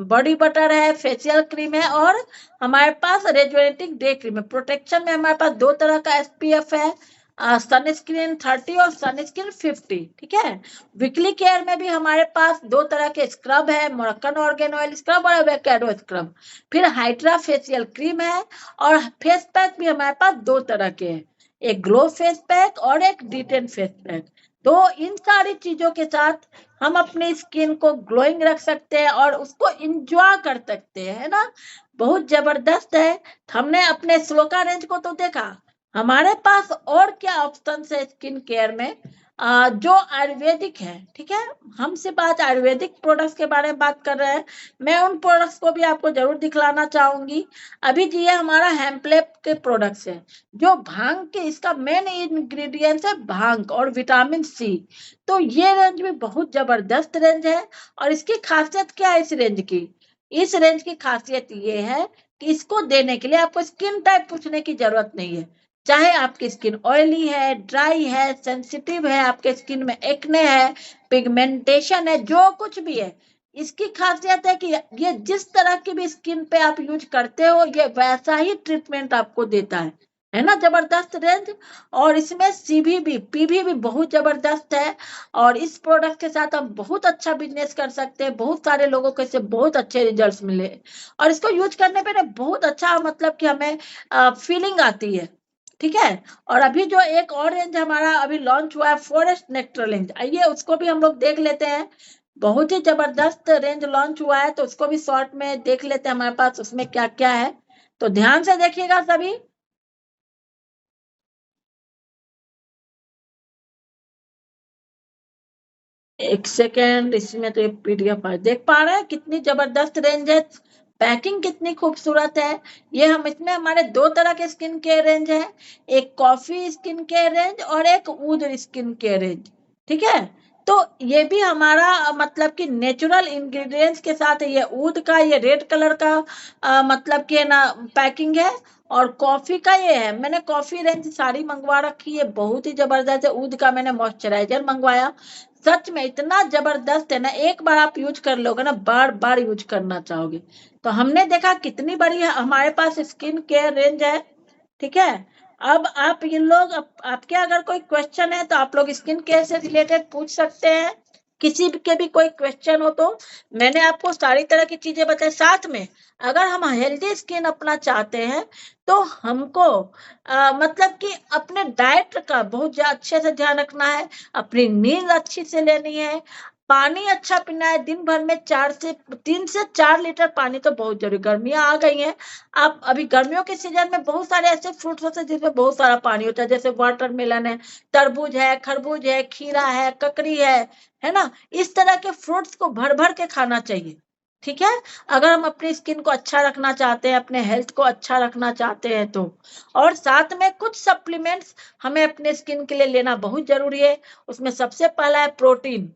बॉडी बटर है, फेशियल क्रीम है और हमारे पास रेजुवेटिंग डे क्रीम है। प्रोटेक्शन में हमारे पास 2 तरह का एसपीएफ है, सनस्क्रीन 30 और सनस्क्रीन 50, ठीक है। वीकली केयर में भी हमारे पास 2 तरह के स्क्रब है, मोरक्कन ऑर्गेन ऑयल स्क्रब और एवोकाडो स्क्रब। फिर हाइड्रा फेशियल क्रीम है और फेस पैक भी हमारे पास 2 तरह के हैं, एक ग्लो फेस पैक और एक डिटेन फेस पैक। तो इन सारी चीजों के साथ हम अपनी स्किन को ग्लोइंग रख सकते हैं और उसको इंजॉय कर सकते हैं, है ना। बहुत जबरदस्त है। हमने अपने स्लोका रेंज को तो देखा, हमारे पास और क्या ऑप्शन है स्किन केयर में जो आयुर्वेदिक है, ठीक है। हम सिर्फ आज आयुर्वेदिक प्रोडक्ट्स के बारे में बात कर रहे हैं। मैं उन प्रोडक्ट्स को भी आपको जरूर दिखलाना चाहूंगी। अभी जी ये हमारा हेम्पलेप के प्रोडक्ट्स है, जो भांग के, इसका मेन इंग्रेडिएंट्स है भांग और विटामिन सी। तो ये रेंज भी बहुत जबरदस्त रेंज है। और इसकी खासियत क्या है इस रेंज की? इस रेंज की खासियत ये है कि इसको देने के लिए आपको स्किन टाइप पूछने की जरूरत नहीं है। चाहे आपकी स्किन ऑयली है, ड्राई है, सेंसिटिव है, आपके स्किन में एक्ने है, पिगमेंटेशन है, जो कुछ भी है, इसकी खासियत है कि ये जिस तरह की भी स्किन पे आप यूज करते हो ये वैसा ही ट्रीटमेंट आपको देता है ना। जबरदस्त रेंज। और इसमें सीवी भी, पीवी भी बहुत जबरदस्त है। और इस प्रोडक्ट के साथ हम बहुत अच्छा बिजनेस कर सकते हैं। बहुत सारे लोगों को इससे बहुत अच्छे रिजल्ट्स मिले और इसको यूज करने पे ना बहुत अच्छा, मतलब कि हमें फीलिंग आती है, ठीक है। और अभी जो एक और रेंज हमारा अभी लॉन्च हुआ है फॉरेस्ट नेक्टर रेंज, आइए उसको भी हम लोग देख लेते हैं। बहुत ही जबरदस्त रेंज लॉन्च हुआ है, तो उसको भी शॉर्ट में देख लेते हैं हमारे पास उसमें क्या क्या है। तो ध्यान से देखिएगा सभी। एक सेकेंड, इसमें तो एक पीडीएफ है, देख पा रहे हैं कितनी जबरदस्त रेंज है, पैकिंग कितनी खूबसूरत है। ये हम इसमें हमारे 2 तरह के स्किन केयर रेंज है, एक कॉफी स्किन केयर रेंज और एक ऊद स्किन केयर रेंज, ठीक है। तो ये भी हमारा मतलब कि नेचुरल इंग्रेडिएंट्स के साथ है। ये ऊद का, ये रेड कलर का मतलब कि ना पैकिंग है। और कॉफी का ये है, मैंने कॉफी रेंज सारी मंगवा रखी है, बहुत ही जबरदस्त है। ऊद का मैंने मॉइस्चराइजर मंगवाया, सच में इतना जबरदस्त है ना, एक बार आप यूज कर लोगे ना बार बार यूज करना चाहोगे। तो हमने देखा कितनी बड़ी है हमारे पास स्किन केयर रेंज है, ठीक है। अब आप ये लोग आपके अगर कोई क्वेश्चन है तो आप लोग स्किन केयर से रिलेटेड पूछ सकते हैं। किसी के भी कोई क्वेश्चन हो तो मैंने आपको सारी तरह की चीजें बताई। साथ में अगर हम हेल्दी स्किन अपना चाहते हैं तो हमको मतलब कि अपने डाइट का बहुत अच्छे से ध्यान रखना है, अपनी नींद अच्छी से लेनी है, पानी अच्छा पीना है। दिन भर में 3 से 4 लीटर पानी तो बहुत जरूरी। गर्मियां आ गई हैं, आप अभी गर्मियों के सीजन में बहुत सारे ऐसे फ्रूट्स होते हैं जिसमें बहुत सारा पानी होता है, जैसे वाटरमेलन है, तरबूज है, खरबूज है, खीरा है, ककड़ी है ना। इस तरह के फ्रूट्स को भर भर के खाना चाहिए, ठीक है। अगर हम अपनी स्किन को अच्छा रखना चाहते हैं, अपने हेल्थ को अच्छा रखना चाहते हैं तो। और साथ में कुछ सप्लीमेंट्स हमें अपने स्किन के लिए लेना बहुत जरूरी है। उसमें सबसे पहला है प्रोटीन।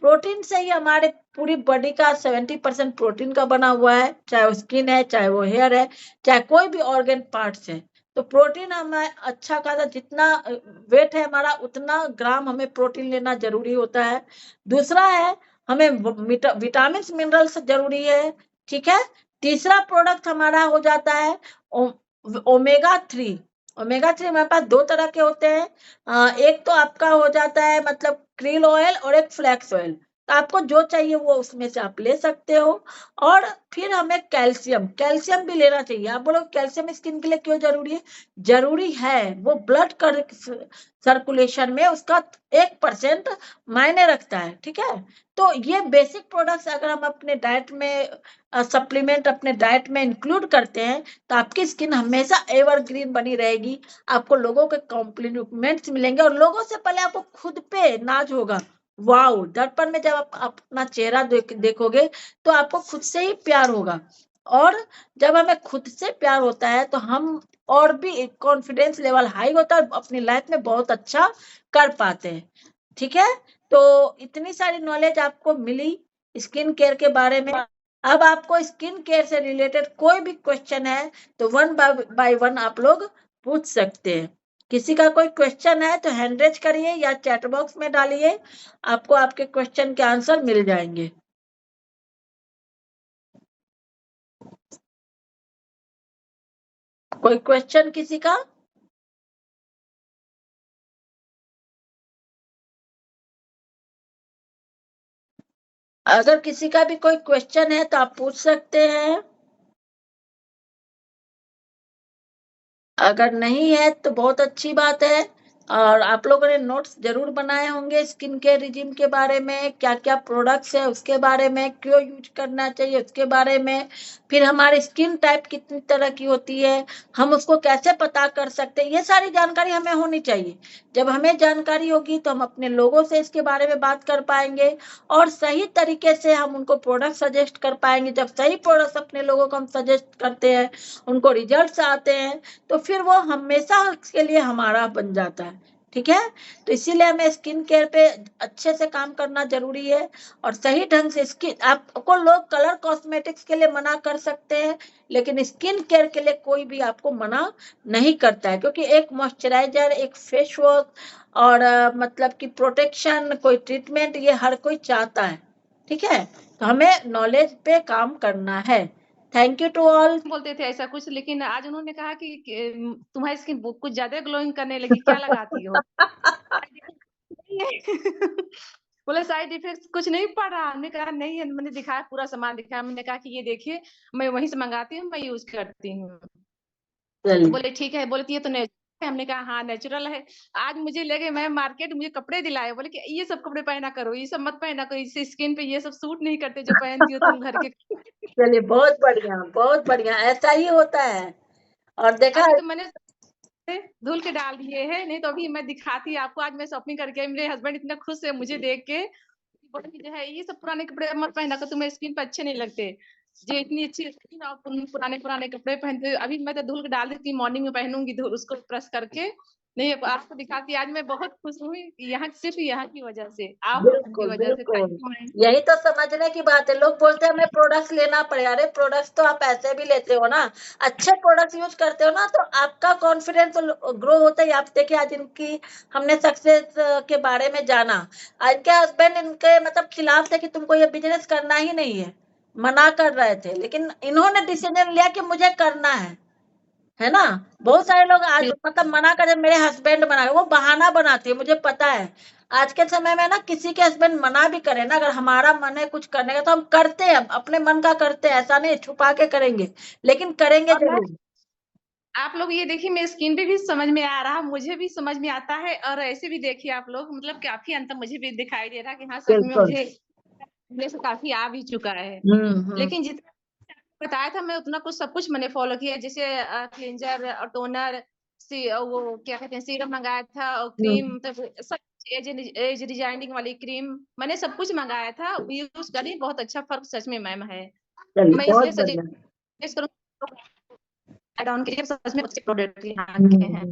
प्रोटीन से ही हमारे पूरी बॉडी का 70% प्रोटीन का बना हुआ है, चाहे वो स्किन है, चाहे वो हेयर है, चाहे कोई भी ऑर्गन पार्ट्स है। तो प्रोटीन हमें अच्छा खासा, जितना वेट है हमारा उतना ग्राम हमें प्रोटीन लेना जरूरी होता है। दूसरा है हमें विटामिन मिनरल्स जरूरी है, ठीक है। तीसरा प्रोडक्ट हमारा हो जाता है ओमेगा 3। ओमेगा 3 हमारे पास 2 तरह के होते हैं, एक तो आपका हो जाता है मतलब क्रिल ऑयल और एक फ्लैक्स ऑयल। तो आपको जो चाहिए वो उसमें से आप ले सकते हो। और फिर हमें कैल्शियम, कैल्शियम भी लेना चाहिए। आप बोलो कैल्शियम स्किन के लिए क्यों जरूरी है? जरूरी है, वो ब्लड कर सर्कुलेशन में उसका 1% मायने रखता है, ठीक है। तो ये बेसिक प्रोडक्ट्स अगर हम अपने डाइट में सप्लीमेंट अपने डाइट में इंक्लूड करते हैं तो आपकी स्किन हमेशा एवरग्रीन बनी रहेगी। आपको लोगों के कॉम्प्लीमेंट्स मिलेंगे और लोगों से पहले आपको खुद पे नाज होगा। वाओ, दर्पण में जब आप अपना चेहरा देखोगे तो आपको खुद से ही प्यार होगा। और जब हमें खुद से प्यार होता है तो हम और भी कॉन्फिडेंस लेवल हाई होता है, अपनी लाइफ में बहुत अच्छा कर पाते हैं। ठीक है, तो इतनी सारी नॉलेज आपको मिली स्किन केयर के बारे में। अब आपको स्किन केयर से रिलेटेड कोई भी क्वेश्चन है तो वन बाय वन आप लोग पूछ सकते हैं। किसी का कोई क्वेश्चन है तो हैंड रेज करिए या चैट बॉक्स में डालिए, आपको आपके क्वेश्चन के आंसर मिल जाएंगे। कोई क्वेश्चन किसी का? अगर किसी का भी कोई क्वेश्चन है तो आप पूछ सकते हैं, अगर नहीं है तो बहुत अच्छी बात है। और आप लोगों ने नोट्स जरूर बनाए होंगे स्किन केयर रिजीम के बारे में, क्या क्या प्रोडक्ट्स है उसके बारे में, क्यों यूज करना चाहिए उसके बारे में, फिर हमारी स्किन टाइप कितनी तरह की होती है, हम उसको कैसे पता कर सकते हैं, ये सारी जानकारी हमें होनी चाहिए। जब हमें जानकारी होगी तो हम अपने लोगों से इसके बारे में बात कर पाएंगे और सही तरीके से हम उनको प्रोडक्ट सजेस्ट कर पाएंगे। जब सही प्रोडक्ट अपने लोगों को हम सजेस्ट करते हैं, उनको रिजल्ट्स आते हैं, तो फिर वो हमेशा के लिए हमारा बन जाता है। ठीक है, तो इसीलिए हमें स्किन केयर पे अच्छे से काम करना जरूरी है और सही ढंग से स्किन, आपको लोग कलर कॉस्मेटिक्स के लिए मना कर सकते हैं लेकिन स्किन केयर के लिए कोई भी आपको मना नहीं करता है, क्योंकि एक मॉइस्चराइजर, एक फेस वॉश और मतलब कि प्रोटेक्शन, कोई ट्रीटमेंट, ये हर कोई चाहता है। ठीक है, तो हमें नॉलेज पे काम करना है। Thank you to all. बोलते थे ऐसा कुछ, लेकिन आज उन्होंने कहा कि तुम्हारी स्किन कुछ ज्यादा ग्लोइंग करने लगी, क्या लगाती हो? बोले साइड इफेक्ट कुछ नहीं पड़ रहा। हमने कहा नहीं है, मैंने दिखाया, पूरा सामान दिखाया, मैंने कहा कि ये देखिए मैं वहीं से मंगाती हूँ, मैं यूज करती हूँ। तो बोले ठीक है, बोले ये तो नेचुरल है। हमने कहा हाँ नेचुरल है। आज मुझे लगे मैं मार्केट, मुझे कपड़े दिलाए, बोले कि ये सब कपड़े पहना करो, ये सब मत पहना करो, इससे स्किन पे ये सब सूट नहीं करते जो पहनती हो तुम घर के। चलिए, बहुत बढ़िया, बहुत बढ़िया, ऐसा ही होता है। और देखा अभी तो मैंने धुल के डाल दिए हैं, नहीं तो अभी मैं दिखाती आपको। आज मैं शॉपिंग करके आई, मेरे हस्बैंड इतना खुश है मुझे देख के, बोले कि जो है ये सब पुराने कपड़े मत पहना कर, तुम्हें स्किन पे अच्छे नहीं लगते, जो इतनी अच्छी स्किन और तुम पुराने पुराने कपड़े पहनते हो। अभी मैं तो धुल के डाल देती हूँ, मॉर्निंग में पहनूंगी धुल उसको प्रेस करके। नहीं आपको दिखाती, आज मैं बहुत खुश हुई यहाँ, सिर्फ यहाँ की वजह से, आप लोगों की बिल्कुल वजह से। बिल्कुल, थैंक यू। यही तो समझने की बात है। लोग बोलते हैं हमें प्रोडक्ट्स लेना पड़ेगा, अरे प्रोडक्ट्स तो आप ऐसे भी लेते हो ना, अच्छे प्रोडक्ट्स यूज करते हो ना, तो आपका कॉन्फिडेंस ग्रो होता है। आप देखिए आज इनकी हमने सक्सेस के बारे में जाना, आज के हस्बैंड इनके मतलब खिलाफ थे कि तुमको ये बिजनेस करना ही नहीं है, मना कर रहे थे, लेकिन इन्होंने डिसीजन लिया कि मुझे करना है ना। बहुत सारे लोग आज मतलब मना कर, मेरे हस्बैंड मना, वो बहाना बनाते हैं, मुझे पता है। आज के समय में ना किसी के हस्बैंड मना भी करे ना, अगर हमारा मन है कुछ करने का तो हम करते हैं, अपने मन का करते हैं, ऐसा नहीं छुपा के करेंगे, लेकिन करेंगे जरूर। आप लोग ये देखिए मेरी स्किन पे भी समझ में आ रहा, मुझे भी समझ में आता है, और ऐसे भी देखिए आप लोग, मतलब काफी अंतर मुझे भी दिखाई दे रहा कि हाँ सच में बिल्कुल। मुझे से काफी आ भी चुका है। हम्म। लेकिन जितना बताया था मैं उतना कुछ सब कुछ मैंने फॉलो किया, जैसे क्लींजर और टोनर, वो क्या कहते हैं सीरम मंगाया था, और क्रीम, हम्म। मतलब सब एज रिजाइनिंग वाली क्रीम मैंने सब कुछ मंगाया था, यूज करी, बहुत अच्छा फर्क सच में मैम है। चलिए, मैं बहुत इसलिए बढ़िया। सजेस्ट करूँ, सच में अच्छे प्रोडक्ट यहाँ के हैं।